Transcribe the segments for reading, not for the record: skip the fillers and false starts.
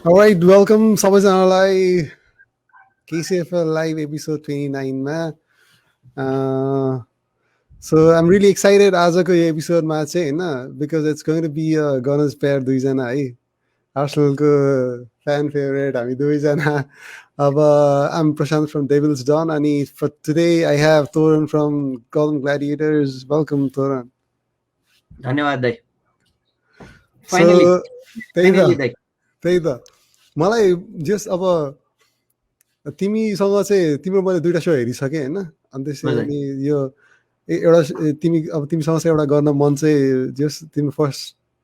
Alright, welcome सबैजनालाई KCFL live episode 29 मा. So I'm really excited आजको यो एपिसोडमा चाहिँ हैन, because it's going to be a gunners pair दुईजना है. Arsenalको fan favorite हामी दुईजना. अब I'm Prashant from Devil's Dawn अनि for today I have Toran from Golden Gladiators. Welcome Toran. धन्यवाद दाइ. So त्यही त मलाई जस्ट अब तिमीसँग चाहिँ तिम्रो मैले दुईटा सो हेरिसकेँ हैन, अनि त्यसैले यो एउटा तिमीसँग चाहिँ एउटा गर्न मन चाहिँ जस्ट तिम्रो फर्स्ट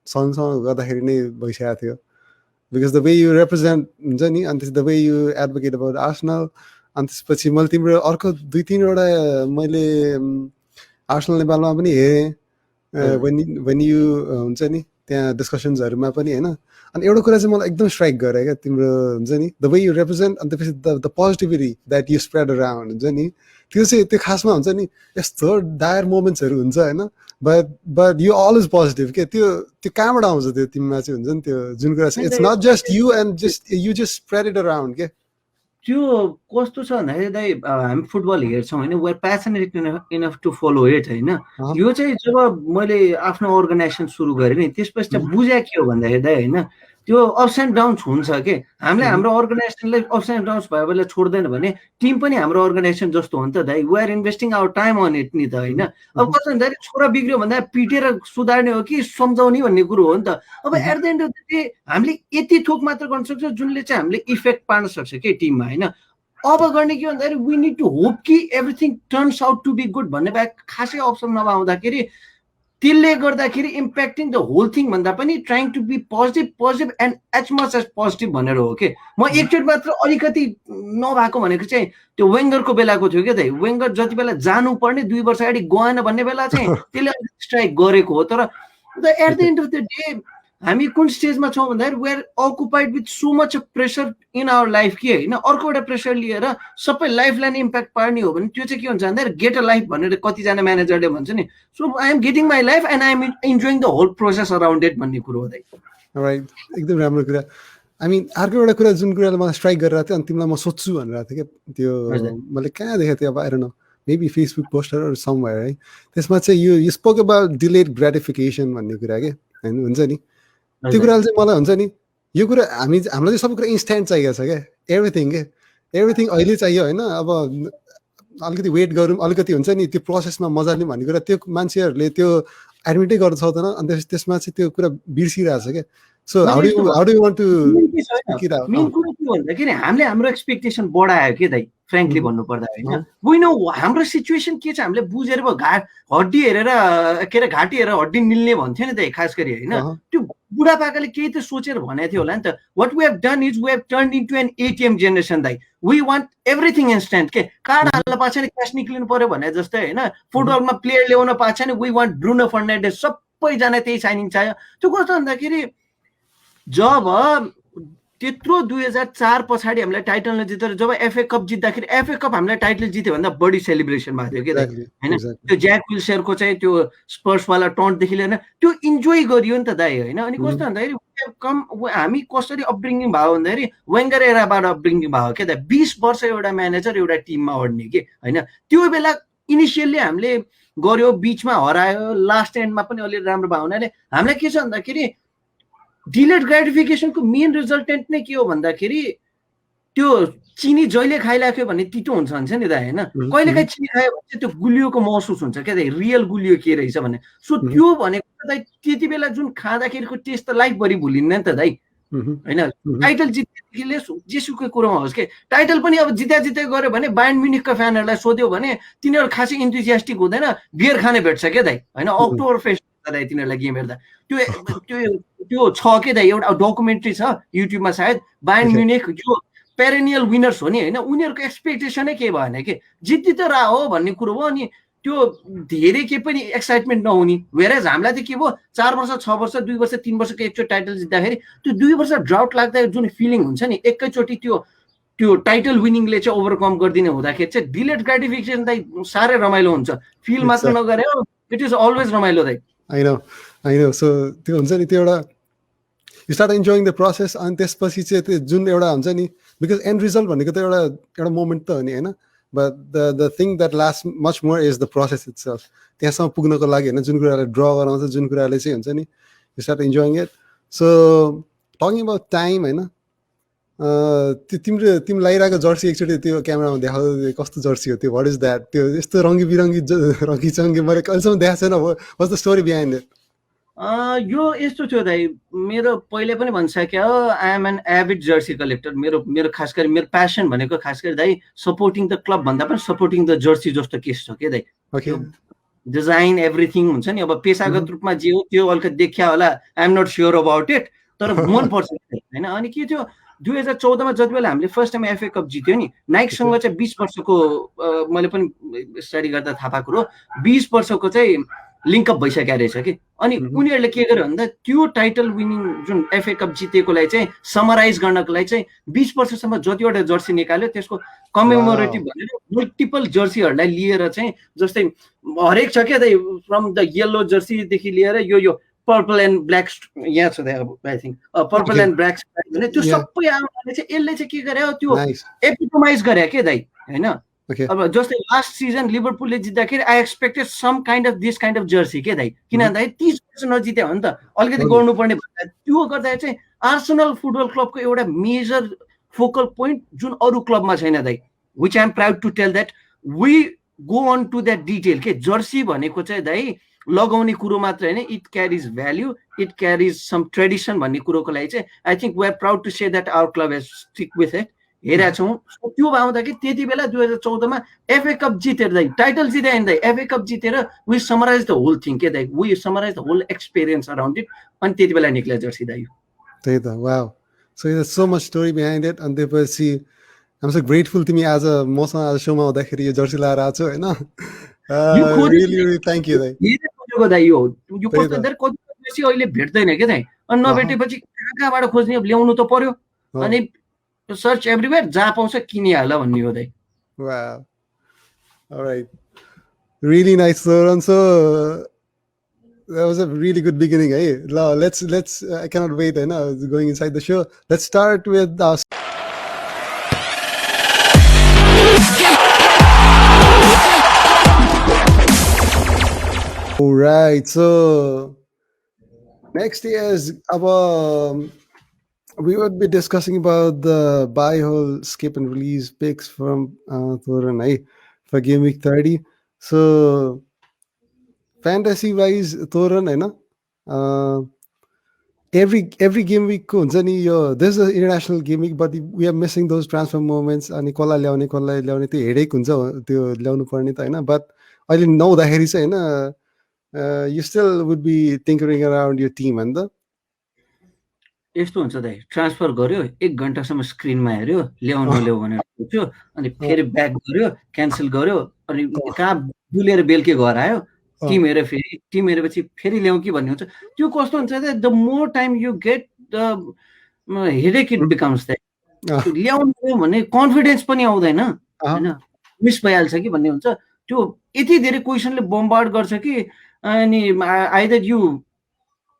सँगसँग गर्दाखेरि नै भइसकेको थियो, because the way you represent हुन्छ नि, अनि त्यस the way you advocate about Arsenal. अनि त्यसपछि मैले तिम्रो अर्को 2-3वटा मैले आर्सनल नेपालमा पनि हेरेँ when you हुन्छ नि त्यहाँ डिस्कसन्सहरूमा पनि हैन. अनि एउटा कुरा चाहिँ मलाई एकदम स्ट्राइक गरे क्या तिम्रो हुन्छ नि, द वे यु रिप्रेजेन्ट, अनि त्यसपछि the positivity that you spread around हुन्छ नि, त्यो चाहिँ त्यो खासमा हुन्छ नि यस्तो डायर मोमेन्ट्सहरू हुन्छ होइन, बट यु अलवेज पोजिटिभ के, त्यो कहाँबाट आउँछ त्यो तिमीमा चाहिँ हुन्छ नि त्यो जुन कुरा चाहिँ it's not just you and you just spread it around के. त्यो कस्तो छ भन्दाखेरि दाइ हामी फुटबल हेर्छौँ होइन, we are passionate enough to follow it होइन. यो चाहिँ जब मैले आफ्नो अर्गनाइजेसन सुरु गरेँ नि त्यसपछि चाहिँ बुझ्या के हो भन्दाखेरि दाइ होइन, त्यो अप्स एन्ड डाउन्स हुन्छ के. हामीले हाम्रो अर्गनाइजेसनलाई अप्स एन्ड डाउन्स भयो बेला छोड्दैन भने टिम पनि हाम्रो अर्गनाइजेसन जस्तो हो नि त दाइ. We are investing our time on it नि त होइन. अब कस्तो भन्दाखेरि छोरा बिग्रियो भन्दा पिटेर सुधार्ने हो कि सम्झाउने भन्ने कुरो हो नि त. अब at the end of the day हामीले यति थोक मात्र गर्न सक्छौँ जुनले चाहिँ हामीले इफेक्ट पार्न सक्छ कि टिममा होइन. अब गर्ने के भन्दाखेरि वी निड टु होप कि everything turns out to be good भन्ने बाहेक खासै अप्सन नआउँदाखेरि त्यसले गर्दाखेरि इम्प्याक्टिङ द होल थिङ भन्दा पनि trying to be positive and as much as positive भनेर हो कि. म एकचोटि मात्र अलिकति नभएको भनेको चाहिँ त्यो वेङ्गरको बेलाको थियो क्या दाइ. वेङ्गर जति बेला जानुपर्ने 2 वर्ष अगाडि गएन भन्ने बेला चाहिँ त्यसले स्ट्राइक गरेको हो. तर at the end of the day हामी कुन स्टेजमा छौँ भन्दाखेरि we are occupied with so much pressure in our life कि होइन. अर्को एउटा प्रेसर लिएर सबै लाइफलाई नै इम्प्याक्ट पार्ने हो भने त्यो चाहिँ के हुन्छ भन्दाखेरि गेट अ लाइफ भनेर कतिजना म्यानेजरले भन्छ नि. So I am getting my life and I am enjoying the whole process around it भन्ने कुरो हो दाइ. राइट, एकदम राम्रो कुरा. आई मिन अर्को एउटा कुरा जुन कुराले मलाई स्ट्राइक गरेर थियो अनि तिमीलाई म सोध्छु भनेर थियो क्या, त्यो मैले कहाँ देखेको थिएँ अब I don't know, maybe Facebook poster somewhere है. त्यसमा चाहिँ you spoke about delayed gratification भन्ने कुरा के होइन, हुन्छ नि त्यो कुराले चाहिँ मलाई हुन्छ नि यो कुरा हामीलाई चाहिँ सबै कुरा इन्स्ट्यान्ट चाहिएको छ क्या, एभ्रिथिङ अहिले चाहियो होइन. अब अलिकति वेट गरौँ, अलिकति हुन्छ नि त्यो प्रोसेसमा मजा लिउँ भन्ने कुरा त्यो मान्छेहरूले त्यो एडमिटै गर्न सक्दैन. अनि त्यसमा चाहिँ त्यो कुरा बिर्सिरहेको छ क्या. So how do you want to speak it out. Main कुरा के भन्दाखेरि हामीले हाम्रो एक्सपेक्टेसन बढायो के दाइ, फ्रेङ्कली भन्नुपर्दा होइन. वी नो हाम्रो सिचुएसन के छ हामीले बुझेर हड्डी हेरेर के अरे घाँटी हेरेर हड्डी निल्ने भन्थ्यो नि दाइ खास गरी होइन. त्यो बुढापाकाले केही त सोचेर भनेको थियो होला नि त. What we have done is we have turn into an ATM generation दाइ. वी वान्ट एभ्रिथिङ इन्स्ट्यान्ट के. कार्ड हाल्न पाएको छैन क्यास निक्लिनु पर्यो भने जस्तै होइन. फुटबलमा प्लेयर ल्याउन पाएको छैन वी वान्ट ब्रुनो फर्नान्डेज, सबैजना त्यही साइनिङ चाहियो. त्यो कस्तो भन्दाखेरि जब त्यत्रो 2004 पछाडि हामीलाई टाइटल नजितेर जब एफए कप जित्दाखेरि एफए कप हामीलाई टाइटल जित्यो भन्दा बढी सेलिब्रेसन भएको थियो कि होइन. त्यो ज्याक विल्सेयरको चाहिँ त्यो स्पर्सवाला टन्टदेखि लिएर त्यो इन्जोय गरियो नि त दाइ होइन. अनि कस्तो भन्दाखेरि हामी कसरी अपब्रिङ्गिङ भयो भन्दाखेरि वेङ्गर एराबाट अपब्रिङ्गिङ भयो क्या दाइ. 20 वर्ष एउटा म्यानेजर एउटा टिममा अड्ने कि होइन. त्यो बेला इनिसियल्ली हामीले गऱ्यो, बिचमा हरायो, लास्ट एन्डमा पनि अलिक राम्रो भयो हुनाले हामीलाई के छ भन्दाखेरि डिलेड ग्रेटिफिकेसनको मेन रिजल्टेन्ट नै के हो भन्दाखेरि त्यो चिनी जहिले खाइराख्यो भने तितो हुन्छ भन्छ नि दाइ होइन. कहिलेकाहीँ चिनी खायो भने चाहिँ त्यो गुलियोको महसुस हुन्छ क्या दाइ, रियल गुलियो के रहेछ भने. सो त्यो भनेको दाइ त्यति बेला जुन खाँदाखेरिको टेस्ट त लाइफभरि भुलिन्न नि त दाइ होइन. टाइटल जित्नेदेखिले जेसुकै कुरोमा होस् कि टाइटल पनि अब जित्दै गऱ्यो भने बायर्न म्युनिखका फ्यानहरूलाई सोध्यो भने तिनीहरू खासै इन्थुजियास्टिक हुँदैन, बियर खाने भेट्छ क्या दाइ होइन. अक्टोबर फेस्ट दाइ तिनीहरूलाई गेम हेर्दा त्यो छ के दाइ. एउटा डकुमेन्ट्री छ युट्युबमा सायद, बायर्न म्युनिख जो पेरेनियल विनर्स हो नि होइन, उनीहरूको एक्सपेक्टेसनै केही भएन कि जित्दै त हो भन्ने कुरो हो. अनि त्यो धेरै केही पनि एक्साइटमेन्ट नहुने. वेरेज हामीलाई त के भयो 4 वर्ष 6 वर्ष 2 वर्ष 3 वर्षको एकचोटि टाइटल जित्दाखेरि त्यो 2 वर्ष ड्राउट लाग्दा जुन फिलिङ हुन्छ नि एकैचोटि त्यो टाइटल विनिङले चाहिँ ओभरकम गरिदिने हुँदाखेरि चाहिँ डिलेड ग्रेटिफिकेसन दाइ साह्रै रमाइलो हुन्छ. फिल मात्र नगरे इट इज अलवेज रमाइलो दाइ. I know. So त्यो हुन्छ नि त्यो एउटा you start enjoying the process अनि त्यसपछि चाहिँ त्यो जुन एउटा हुन्छ नि बिकज एन्ड रिजल्ट भनेको त एउटा मोमेन्ट त हो नि होइन but the thing that last much more is the process itself त्यहाँसम्म पुग्नको लागि होइन जुन कुराले ड्र गराउँछ जुन कुराले चाहिँ हुन्छ नि you start enjoying it so talking about time होइन तिमी लगाइरहेको जर्सी एकचोटि त्यो क्यामेरामा देखाउँदै कस्तो जर्सी हो त्यो वाट इज द्याट त्यो यस्तो रङ्गी बिरङ्गी रङ्गी मैले कहिलेसम्म देखाएको छैन what's the story behind it यो यस्तो थियो दाइ मेरो पहिले पनि भनिसक्यो I am an avid jersey collector मेरो खास गरी मेरो प्यासन भनेको खास गरी दाइ सपोर्टिङ द क्लब भन्दा पनि सपोर्टिङ द जर्सी जस्तो केस छ के दाइ डिजाइन एभ्रिथिङ हुन्छ नि अब पेसागत रूपमा जे हो त्यो अलिकति देखिया होला I am not sure about it तर मनपर्छ होइन अनि के थियो 2014मा जति बेला हामीले फर्स्ट टाइम एफए कप जित्यो नि नाइकसँग चाहिँ 20 वर्षको मैले पनि स्टडी गर्दा थाहा पाएको कुरो 20 वर्षको चाहिँ लिङ्कअप भइसकेको रहेछ कि अनि उनीहरूले के गर्यो भन्दा त्यो टाइटल विनिङ जुन एफए कप जितेकोलाई चाहिँ समराइज गर्नको लागि चाहिँ 20 वर्षसम्म जतिवटा जर्सी निकाल्यो त्यसको कमेमोरेटिभ भनेर मल्टिपल जर्सीहरूलाई लिएर चाहिँ जस्तै हरेक छ क्या फ्रम द येल्लो जर्सीदेखि लिएर यो पर्पल एन्ड ब्ल्याक यहाँ छ I think purple and black भने त्यो सबै आउनाले चाहिँ यसले चाहिँ के गर्यो त्यो एपिटोमाइज गरे के दाइ होइन अब जस्तै लास्ट सिजन लिभरपुलले जित्दाखेरि I expected some kind of this kind of jersey के दाइ किन भन्दाखेरि 30 वर्ष नजित्यो हो नि त अलिकति गर्नुपर्ने भन्दा त्यो गर्दाखेरि चाहिँ आर्सेनल फुटबल क्लबको एउटा मेजर फोकल पोइन्ट जुन अरू क्लबमा छैन दाइ which I am proud to tell that we go on to that detail के जर्सी भनेको चाहिँ दाइ लगाउने कुरो मात्र होइन it carries value it carries some tradition भन्ने कुरोको लागि चाहिँ I think we are proud to say that our club has stick with it हेरेका छौँ त्यो आउँदाखेरि त्यति बेला 2014मा एफए कप जितेर दाइ टाइटल जिते होइन दाइ एफए कप जितेर we summarise the whole thing के दाइ we summarise the whole experience around it अनि त्यति बेला निक्ल्यो जर्सी दाइ त्यही त wow so it's so much story behind it अनि त्यसपछि आइम सो ग्रेटफुल तिमी आज मसँग आज सोमा आउँदाखेरि यो जर्सी लगाएर आएको छौ होइन थ्याङ्क यू दाइ यो अहिले भेट्दैन क्या दाइ अनि नभेटेपछि कहाँबाट खोज्ने ल्याउनु त पर्यो अनि सर्च एभ्रिवेयर जहाँ पाउँछ किनिहाल्ला भन्ने हो दाइ Wow. All right. Really nice, Toran. So that was a really good beginning. Hey, let's I cannot wait. I know going inside the show. Let's start with us. All right. So next is we would be discussing about the buy, hold, skip, and release picks from Toran for Gameweek 30. So, fantasy-wise, Toran, every game week, this is an international game week, but we are missing those transfer moments. Ani kola ल्याउने त्यो headache हुन्छ त्यो ल्याउनु पर्ने त हैन but अहिले नहुँदाखेरि चाहिँ हैन you still would be tinkering around your team and the यस्तो हुन्छ दाइ ट्रान्सफर गर्यो 1 घण्टासम्म स्क्रिनमा हेर्यो ल्याउ भनेर सोच्यो अनि फेरि ब्याक गर्यो क्यान्सल गर्यो अनि कहाँ डुलेर बेलुकी घर आयो टिम हेरेपछि फेरि ल्याउँ कि भन्ने हुन्छ त्यो कस्तो हुन्छ the more time you get the headache it becomes दाइ ल्याउनु भन्ने कन्फिडेन्स पनि आउँदैन होइन मिस भइहाल्छ कि भन्ने हुन्छ त्यो यति धेरै क्वेसनले बम्बार्ड गर्छ कि अनि either you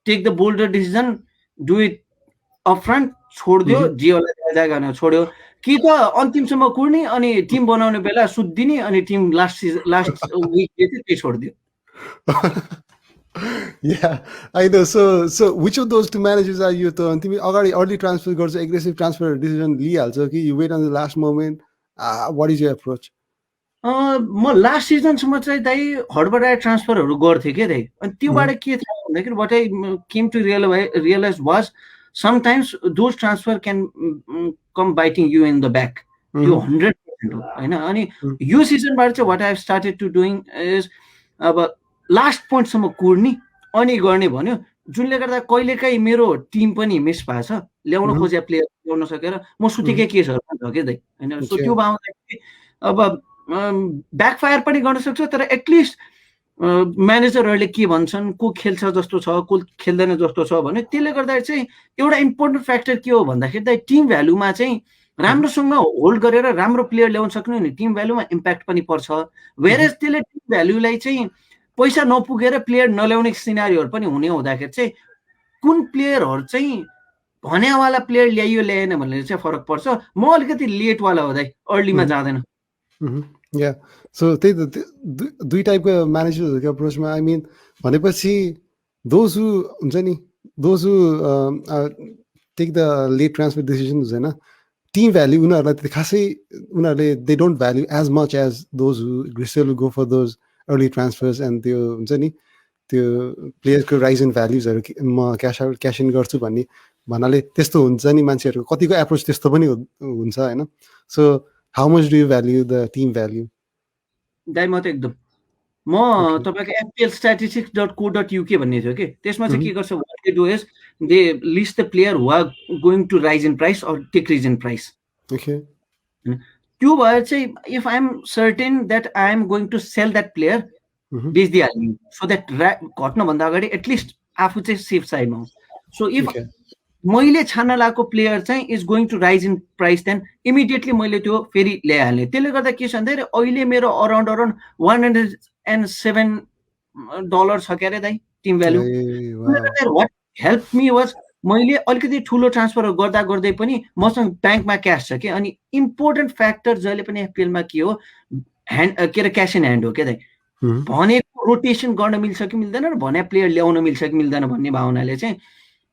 take the bolder decision do it upfront छोडिदियो जियोलाई गर्न छोड्यो कि त अन्तिमसम्म कुर्ने अनि टिम बनाउने बेला सुत्दिने अनि टिम लास्ट विक त्यही छोडिदियो Yeah, I know. So which of those two managers are you? To तिमी अगाडि early transfer गर्छ aggressive transfer decision लिइहाल्छ कि you wait on the last moment? What is your approach? म लास्ट सिजनसम्म चाहिँ दाइ हडबडाएर ट्रान्सफरहरू गर्थेँ क्या दाइ अनि त्योबाट के थाहा भन्दाखेरि what I came to realise was sometimes those transfer can come biting you in the back त्यो 100% हो होइन अनि यो सिजनबाट चाहिँ what I have started to doing is अब लास्ट पोइन्टसम्म कुर्ने अनि गर्ने भन्यो जुनले गर्दा कहिलेकाहीँ मेरो टिम पनि मिस भएको छ ल्याउन खोजेको प्लेयर ल्याउन सकेर म सुतेकै केसहरू छ क्या दाइ होइन सो त्यो आउँदाखेरि अब ब्याकफायर पनि गर्न सक्छ तर एटलिस्ट म्यानेजरहरूले के भन्छन् को खेल्छ जस्तो छ को खेल्दैन जस्तो छ भने त्यसले गर्दा चाहिँ एउटा इम्पोर्टेन्ट फ्याक्टर के हो भन्दाखेरि त टिम भ्यालुमा चाहिँ राम्रोसँग होल्ड गरेर राम्रो प्लेयर ल्याउन सक्नु नि टिम भ्यालुमा इम्प्याक्ट पनि पर्छ वेरेज त्यसले टिम भ्यालुलाई चाहिँ पैसा नपुगेर प्लेयर नल्याउने सिनारीहरू पनि हुने हुँदाखेरि चाहिँ कुन प्लेयरहरू चाहिँ भनेवाला प्लेयर ल्याएन भनेर चाहिँ फरक पर्छ। म अलिकति लेटवाला हो दाइ, अर्लीमा जाँदैन। या सो त्यही त दुई टाइपको म्यानेजरहरूको अप्रोचमा आई मिन भनेपछि दोज हु हुन्छ नि those who take the late transfer decision हुन्छ होइन टिम भ्याल्यु उनीहरूलाई त खासै उनीहरूले they don't value as much as those who still go for those early transfers and त्यो हुन्छ नि त्यो प्लेयरको राइज इन भ्याल्युजहरू म क्यास इन गर्छु भन्ने भन्नाले त्यस्तो हुन्छ नि मान्छेहरूको कतिको एप्रोच त्यस्तो पनि हुन्छ होइन so how much do you value the team value दाइ म त एकदम म तपाईँको FPLstatistics.co.uk भन्ने थियो कि त्यसमा चाहिँ के गर्छ what they do is they list the player who are going to rise in price or decrease in price. Okay. त्यो भएर चाहिँ if I am certain that I am going to sell that player बेच्दिहाल्ने so that घट्नुभन्दा अगाडि at least आफू चाहिँ safe साइडमा हो. So if मैले छान्न लागेको प्लेयर चाहिँ is going to rise in price then immediately मैले त्यो फेरि ल्याइहाल्ने. त्यसले गर्दा के छ भन्दाखेरि अहिले मेरो अराउन्ड $107 छ क्या अरे दाइ team value. What help me was मैले अलिकति ठुलो ट्रान्सफर गर्दा गर्दै पनि मसँग ब्याङ्कमा क्यास छ कि. अनि इम्पोर्टेन्ट फ्याक्टर जहिले पनि एफपिएलमा के हो के अरे क्यास इन ह्यान्ड हो क्या दाइ. भनेको रोटेसन गर्न मिल्छ कि मिल्दैन र भने प्लेयर ल्याउन मिल्छ कि मिल्दैन भन्ने भावनाले चाहिँ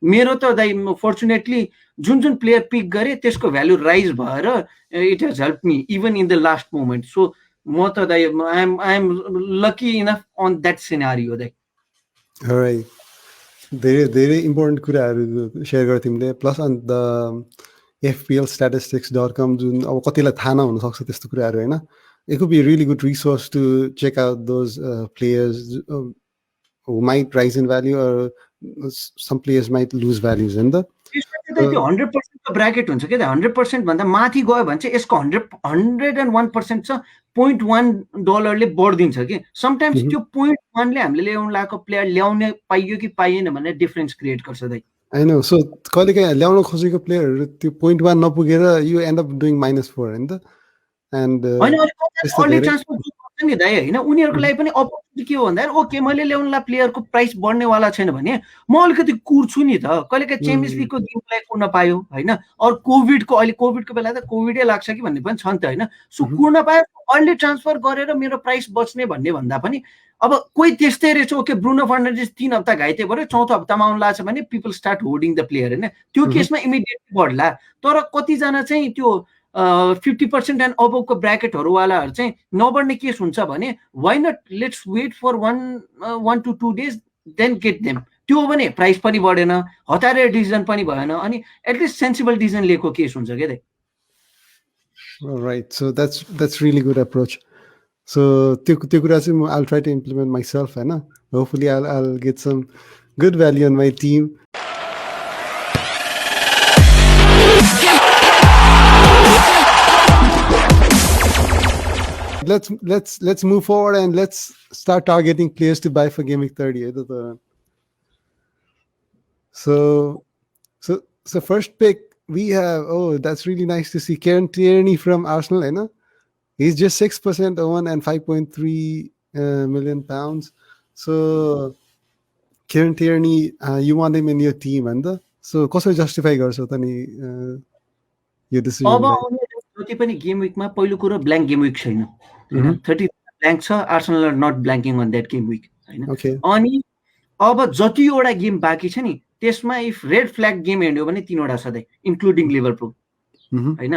मेरो त दाइ फर्चुनेटली जुन जुन प्लेयर पिक गरेँ त्यसको भ्यालु राइज भएर it has help me even in the last moment. So म त दाइ I am lucky enough on that scenario दाइ. धेरै धेरै इम्पोर्टेन्ट कुराहरू सेयर गर तिमीले. प्लस अन द FPLstatistics.com जुन अब कतिलाई थाहा नहुनसक्छ त्यस्तो कुराहरू होइन. It could be a really good resource to check out those players who might rise in value or some players might lose values in the. त्यो 100% को ब्र्याकेट हुन्छ के 100% भन्दा माथि गयो भने चाहिँ यसको 101% छ. $0.1 ले बढ्दिन्छ कि. समटाइम्स त्यो 0.1 ले हामीले ल्याउन लागेको प्लेयर ल्याउने पाइयो कि पाइएन भन्ने डिफरेन्स क्रिएट गर्छ दाइ. I know. So कहिलेकाहीँ ल्याउन खोजेको प्लेयरहरू त्यो 0.1 नपुगेर you end up doing -4 होइन त. And अर्ली ट्रान्सफर गर्छ नि दाइ होइन उनीहरूको लागि पनि अपर्च्युनिटी के हो भन्दाखेरि ओके मैले ल्याउनुलाई प्लेयरको प्राइस बढ्नेवाला छैन भने म अलिकति कुर्छु नि त. कहिलेकाहीँ च्याम्पियन्स लिगको गेमलाई कुर्न पायो होइन. अरू कोभिडको अहिले कोभिडको बेला त कोभिडै लाग्छ कि भन्ने पनि छ नि त होइन. सो कुर्न पायो अर्ली ट्रान्सफर गरेर मेरो प्राइस बच्ने भन्ने भन्दा पनि अब कोही त्यस्तै रहेछ ओके ब्रुनो फर्नान्डेज 3 हप्ता घाइते भयो 4औं हप्तामा आउनु लाग्छ भने people start holding the player होइन. त्यो केसमा इमिडिएटली बढ्ला. तर कतिजना चाहिँ त्यो 50% एन्ड अबोभको ब्र्याकेटहरूवालाहरू चाहिँ नबढ्ने केस हुन्छ भने why not let's wait for 1 to 2 days then get them. त्यो हो भने प्राइस पनि बढेन हतारे डिसिजन पनि भएन अनि एटलिस्ट सेन्सिबल डिसिजन लिएको केस हुन्छ क्या दाइ. Right. So that's really good approach. So त्यो कुरा चाहिँ म I'll try to implement myself होइन. Hopefully I'll get some good value on my team. Let's move forward and let's start targeting players to buy for Gameweek 30. So first pick we have, that's really nice to see, Kieran Tierney from Arsenal. Right? He's just 6% owned and £5.3 million. So Kieran Tierney, you want him in your team, and so कसरी justify गर्छौ त नि यो decision? अब जति पनि game विकमा पहिलो कुरो ब्ल्याङ्क गेम विक छैन हैन. 30 ब्ल्याङ्क छ. Arsenal are not blanking on that game week हैन. अनि अब जतिवटा गेम बाँकी छ नि त्यसमा इफ रेड फ्ल्याग गेम हेर्यो भने 3वटा छ दाइ इन्क्लुडिङ लिभरपुल हैन.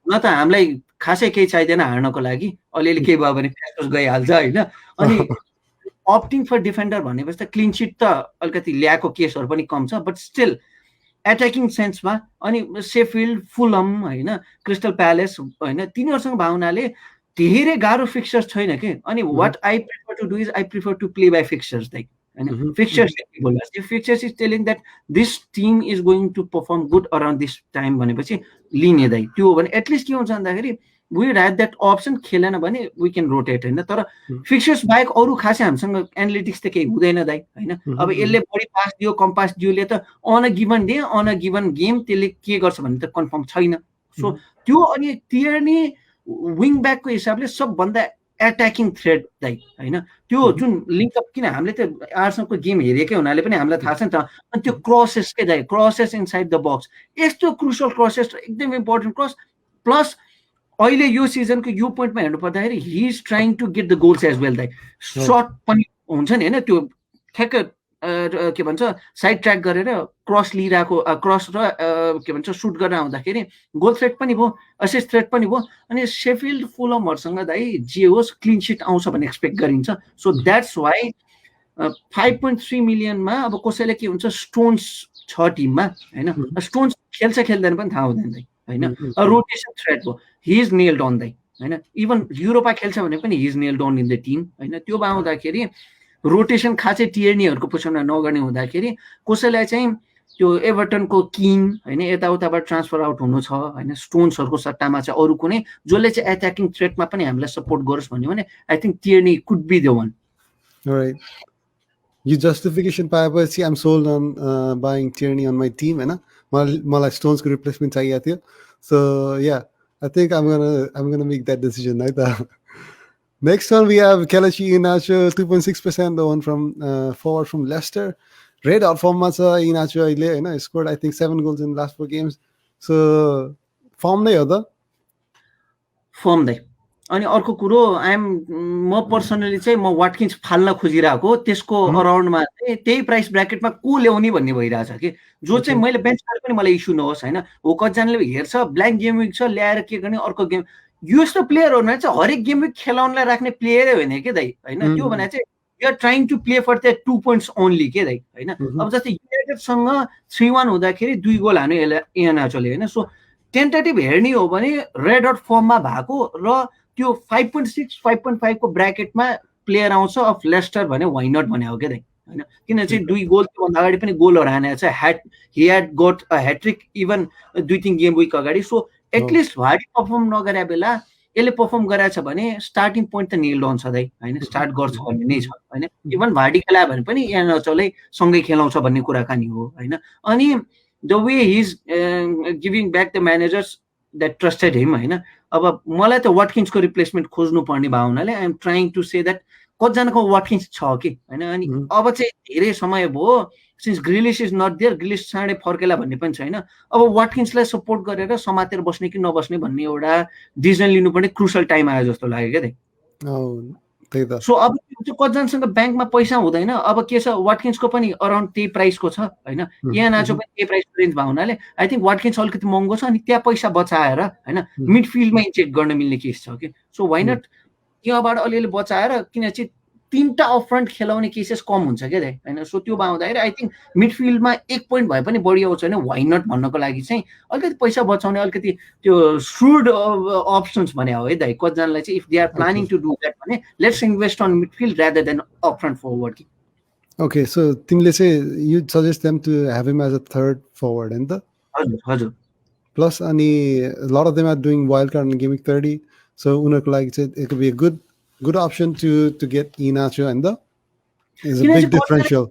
न त हामीलाई खासै केही चाहिदैन हार्नको लागि अलिअलि केही भयो भने फ्याक्टर्स गइहाल्छ हैन. अनि अप्टिङ फर डिफेन्डर भनेपछि त क्लिन सिट त अलिकति ल्याएको केसहरू पनि कम छ. बट स्टिल एट्याकिङ सेन्समा अनि सेफिल्ड फुलम होइन क्रिस्टल प्यालेस होइन तिनीहरूसँग भावनाले धेरै गाह्रो फिक्चर्स छैन कि. अनि what I prefer to do is I prefer to play by fixtures दाइ होइन. Fixtures is telling that this team is going to perform good around this time भनेपछि लिने दाइ. त्यो हो भने एटलिस्ट के हुन्छ भन्दाखेरि वी ह्याभ द्याट अप्सन. खेलेन भने वी क्यान रोटेट होइन. तर फिक्चर्स बाहेक अरू खासै हामीसँग एनालिटिक्स त केही हुँदैन दाइ होइन. अब यसले बढी पास दियो कम पास दियोले त on a given day on a given game त्यसले के गर्छ भन्ने त कन्फर्म छैन. सो त्यो अनि तिर्नी विङ ब्याकको हिसाबले सबभन्दा एट्याकिङ थ्रेड दाइ होइन त्यो जुन लिङ्कअप किन हामीले त आर्सेनलको गेम हेरेकै हुनाले पनि हामीलाई थाहा छ नि त अनि त्यो क्रसेस के दाइ क्रसेस इनसाइड द बक्स यस्तो क्रुसियल क्रसेस एकदम इम्पोर्टेन्ट क्रस प्लस अहिले यो सिजनको यो पोइन्टमा हेर्नु पर्दाखेरि he is trying to get the goals as well दाइ सर्ट पनि हुन्छ नि होइन त्यो ठ्याक्क के भन्छ साइड ट्र्याक गरेर क्रस लिइरहेको क्रस र के भन्छ सुट गरेर आउँदाखेरि गोल थ्रेट पनि भयो असिस्ट थ्रेट पनि भयो अनि शेफिल्ड फुलमहरूसँग दाइ जे होस् क्लिन सिट आउँछ भन्ने एक्सपेक्ट गरिन्छ सो द्याट्स वाइ 5.3 मिलियनमा अब कसैले के हुन्छ स्टोन्स छ टिममा होइन स्टोन्स खेल्छ खेल्दैन पनि थाहा हुँदैन दाइ होइन रोटेसन थ्रेट भयो हि इज नेल्ड अन दाइ होइन इभन युरोपा खेल्छ भने पनि he is nailed on in the team होइन त्यो आउँदाखेरि रोटेसन खासै टियर्नीहरूको पोजिसनमा नगर्ने हुँदाखेरि कसैलाई चाहिँ त्यो एभर्टनको किङ होइन यताउताबाट ट्रान्सफर आउट हुनु छ होइन स्टोन्सहरूको सट्टामा चाहिँ अरू कुनै जसले चाहिँ एट्याकिङ थ्रेटमा पनि हामीलाई सपोर्ट गरोस् भन्यो भने I think Tierney could be the one right यो जस्टिफिकेसन पाएपछि I'm sold on buying Tierney on my team होइन मलाई स्टोन्सको रिप्लेसमेन्ट चाहिएको थियो so yeah I think I'm gonna make that decision है त Next one, we have Kelechi Iheanacho, 2.6% the one from forward from Leicester. Red hot form ma cha Iheanacho अहिले हैन scored I think 7 goals in last 4 games. So form नै हो त form दाइ अनि अर्को कुरो म पर्सनली चाहिँ म वाटकिन्स फाल्न खोजिरहेको त्यसको अराउन्डमा चाहिँ त्यही प्राइस ब्र्याकेटमा को ल्याउने भन्ने भइरहेछ कि जो चाहिँ मैले बेन्च गरेर पनि मलाई इस्यु नहोस् होइन हो कतिजनाले हेर्छ ब्ल्याङ्क गेम विक छ ल्याएर के गर्ने अर्को गेम यस्तो प्लेयरहरूमा चाहिँ हरेक गेम विक खेलाउनलाई राख्ने प्लेयरै होइन के दाइ होइन त्यो भने चाहिँ you are trying to play for the 2 points only के दाइ होइन अब जस्तै युनाइटेडसँग 3-1 हुँदाखेरि 2 गोल हान्यो इहेनाचोले होइन सो टेन्टेटिभ हेर्ने हो भने रेड हट फर्ममा भएको र त्यो 5.6 5.5 को ब्र्याकेटमा प्लेयर आउँछ अफ लेस्टर भने वाइ नट भने हो क्या दाइ होइन किन चाहिँ 2 गोल त्योभन्दा अगाडि पनि गोलहरू हानेको छ he had got a hattrick even 2-3 game week अगाडि सो एटलिस्ट भाडी पर्फर्म नगरे बेला यसले पर्फर्म गराएको छ भने स्टार्टिङ पोइन्ट त नेल्ड अन छ दाइ होइन स्टार्ट गर्छ भन्ने नै छ होइन इभन भाडी खेलायो भने पनि यहाँ नचलै सँगै खेलाउँछ भन्ने कुराकानी हो होइन अनि the way he is giving back the managers that trusted him होइन अब मलाई त वाटकिन्सको रिप्लेसमेन्ट खोज्नु पर्ने भयो हुनाले I am trying to say that कतिजनाको वाटकिन्स छ कि होइन अनि अब चाहिँ धेरै समय भयो सिन्स ग्रिलिस इज नट देयर ग्रिलिस चाँडै फर्केला भन्ने पनि छैन अब वाटकिन्सलाई सपोर्ट गरेर समातेर बस्ने कि नबस्ने भन्ने एउटा डिसिजन लिनुपर्ने क्रुसल टाइम आयो जस्तो लाग्यो क्या दाइ सो अब कतिजनासँग ब्याङ्कमा पैसा हुँदैन अब के छ वाटकिन्सको पनि अराउन्ड त्यही प्राइसको छ होइन इहेनाचो पनि त्यही प्राइसको रेन्ज भएको हुनाले आई थिङ्क वाटकिन्स अलिकति महँगो छ अनि त्यहाँ पैसा बचाएर होइन मिडफिल्डमा इन्जेक्ट गर्न मिल्ने केस छ कि सो वाइ नट त्यहाँबाट अलिअलि बचाएर किन चाहिँ 3टा अपफ्रन्ट खेलाउने केसेस कम हुन्छ क्या दाइ होइन सो त्यो आउँदाखेरि आई थिङ्क मिडफिल्डमा 1 पोइन्ट भए पनि बढी आउँछ भने वाइ नट भन्नको लागि चाहिँ अलिकति पैसा बचाउने अलिकति त्यो श्रुड अप्सन्स भने हो है दाइ कतिजनालाई चाहिँ if they are planning to do that भने let's invest on midfield rather than upfront forward कि ओके सो तिमीले चाहिँ you suggest them to have him as a third forward हैन त हजुर हजुर प्लस अनि lot of them are doing wild card in game week 30 so उनीहरुको लागि चाहिँ it could be a good option to get Iheanacho and the is a big differential.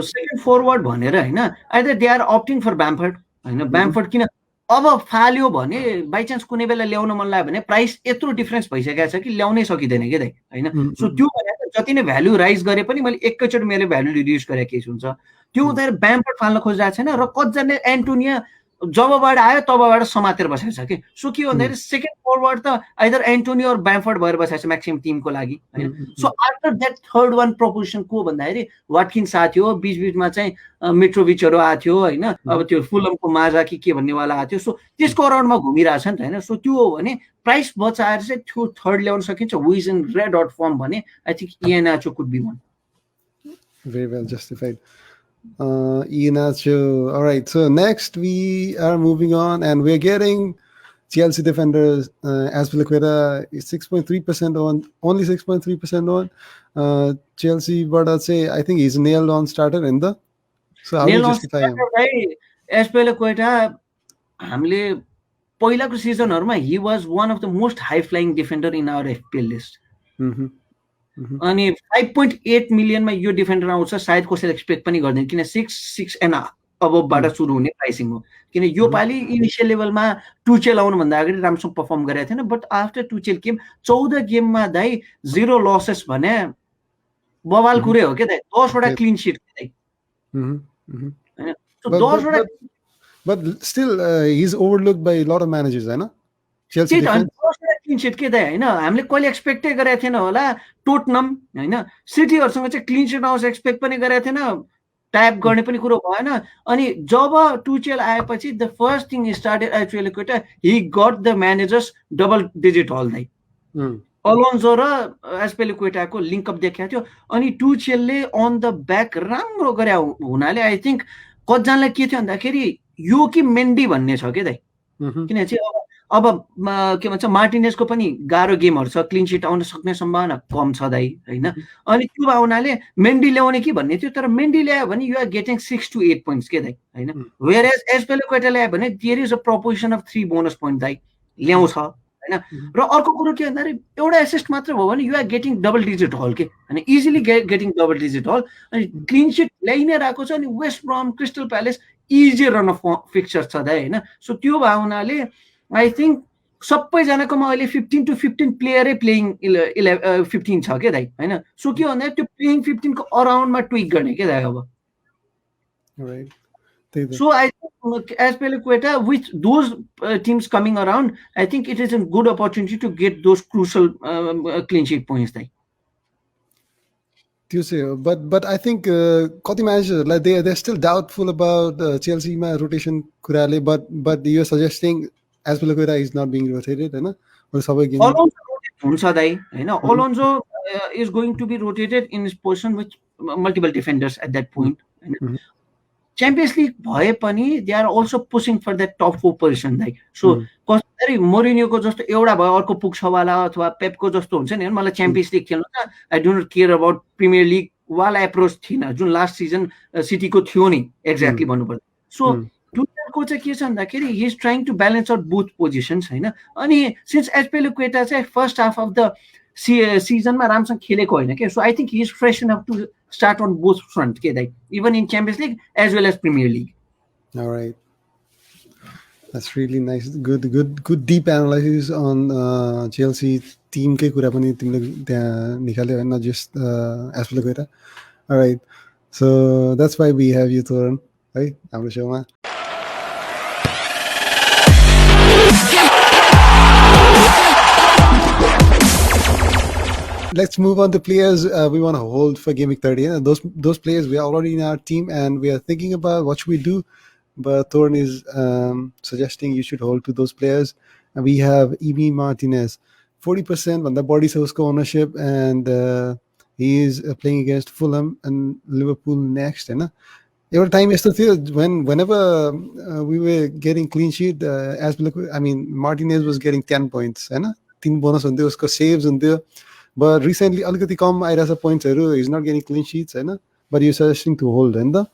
Second forward भनेर हैन either they are opting for Bamford हैन Bamford किन अब फाल्यो भने by chance कुनै बेला ल्याउन मन लाग्यो भने प्राइस यत्रो डिफरेन्स भइसकेको छ कि ल्याउनै सकिदैन के दाइ हैन सो त्यो भने जति नै भ्यालु राइज गरे पनि मैले एकैचोटी मेरो भ्यालु रिड्युस गरेको केस हुन्छ त्यो हुँदाखेरि Bamford फाल्न खोजिरहेको छैन र कतिजनाले एन्टोनिया जबबाट आयो तबबाट समातेर बसेको छ कि सो के भन्दाखेरि सेकेन्ड फरवर्ड त आइदर एन्टोनी और ब्यामफोर्ड भएर बसेको छ म्याक्सिमम टिमको लागि हैन so after that third one proposition को भन्दाखेरि वाटकिन्स आएको थियो बीचबीचमा चाहिँ मिट्रोभिचहरू आएको थियो हैन अब त्यो फुलमको माजा के भन्नेवाला आएको थियो सो त्यसको अराउन्डमा घुमिरहेछ नि त हैन सो त्यो हो भने प्राइस बचाएर चाहिँ त्यो थर्ड ल्याउन सकिन्छ who is in red hot form भने I think Iheanacho could be one very well justified. Iheanacho. All right. So next we are moving on, and we're getting Chelsea defenders. Azpilicueta is 6.3% on, only 6.3% on. Chelsea, but I'd say I think he's nailed on starter in the. So how do you justify him? Azpilicueta, हामीले पहिलाको सिजनहरुमा he was one of the most high flying defender in our FPL list. अनि 5.8 मिलियनमा यो defender आउँछ सायद कसैले expect पनि गर्दैन किन 6.5 अबबाट सुरु हुने प्राइसिङ हो। किन यो पालि इनिसियल लेभलमा टुचेल आउनुभन्दा अगाडि राम्रोसँग पर्फर्म गरेको थिएन, बट आफ्टर टुचेल केम 14 गेममा दाइ 0 लसेस भने बवाल कुरै हो क्या दाइ। 10 वटा क्लिन सिट दाइ हैन। सो 10 वटा but still he's overlooked by a lot of managers हैन। चेल्सी डिफेन्स 10 वटा क्लिन सिट के दाइ हैन। हामीले कहिले एक्सपेक्टै गरेको थिएन होला टोटनम हैन, सिटीहरुसँग चाहिँ क्लिन सिट आउँछ एक्सपेक्ट पनि गरेको थिएन, ट्याप गर्ने पनि कुरो भएन। अनि जब टुचेल आएपछि the first thing started actually केटा he got the managers double digit haul दाइ। अलोन्जो र एस्पेलिक्वेटाको लिङ्कअप देखाएको थियो। अनि टुचेलले अन द ब्याक राम्रो गरे हुनाले आई थिङ्क कतिजनालाई के थियो भन्दाखेरि यो कि मेन्डी भन्ने छ क्या दाइ। किन चाहिँ अब के भन्छ मार्टिनेजको पनि गाह्रो गेमहरू छ, क्लिन सिट आउन सक्ने सम्भावना कम छ दाइ हैन। अनि त्यो आउनाले मेन्डी ल्याउने कि भन्ने थियो, तर मेन्डी ल्यायो भने you are getting 6 to 8 points के दाइ हैन। वेयर एज एस्पेलिक्वेटा ल्यायो भने there is a proposition of 3 bonus point दाइ ल्याउँछ हैन। र अर्को कुरो के भन्दाखेरि एउटा एसिस्ट मात्र भयो भने you are getting double digit haul के हैन, easily getting double digit haul. अनि क्लिन सिट ल्याइ नै रहेको छ। अनि West Brom, Crystal Palace easy run of fixture छ दाइ हैन। सो त्यो भावनाले आई थिङ्क सबैजनाकोमा अहिले 15 to 15 प्लेयरै प्लेइङ 15 छ क्या दाइ हैन। सो के भन्दा त्यो प्लेइङ 15 को अराउन्डमा ट्विक गर्ने क्या दाइ अब। So I think Aspilicueta with those teams coming around, I think it is a good opportunity to get those crucial clean sheet points दाइ। But I think कति managers like they're still doubtful about Chelsea मा rotation कुराले, but you're suggesting Aspilicueta is not being rotated हैन। सबै game Alonso rotate हुन्छ दाइ हैन। Alonso is going to be rotated in his position with multiple defenders at that point हैन। Champions League भए पनि they are also pushing for that top 4 position दाइ। So कसरी मोरिनियोको जस्तो एउटा भयो अर्को पुग्छ वाला अथवा पेपको जस्तो हुन्छ नि, मलाई च्याम्पियन्स लिग खेल्नु छ, I don't care about premier league वाला एप्रोच थिएन जुन लास्ट सिजन सिटीको थियो नि एक्ज्याक्टली भन्नुपर्दा। सो टुचेलको चाहिँ के छ भन्दाखेरि he is trying to balance out both positions हैन। अनि सिन्स एस्पेलिक्वेटा चाहिँ फर्स्ट हाफ अफ द सिजनमा राम्रोसँग खेलेको होइन के, so I think he is fresh enough to start on both front के दाइ, even in Champions League as well as Premier League. All right, that's really nice. Good deep analysis on Chelsea team के कुरा पनि तिमीले त्यहाँ निकाल्यो हैन, not just Aspilicueta. All right, so that's why we have you Toran है हाम्रो शोमा। Let's move on to players we want to hold for Gameweek 30. And those players we are already in our team and we are thinking about what should we do. But Toran is suggesting you should hold to those players. And we have Emi Martinez, 40% on the body source ownership, and he is playing against Fulham and Liverpool next. And every time whenever we were getting clean sheet, Martinez was getting 10 points. And 3 bonus on there, saves on there. But recently अलिकति कम आइरहेछ पोइन्ट्सहरु, is not getting clean sheets हैन, but you suggesting to hold हैन त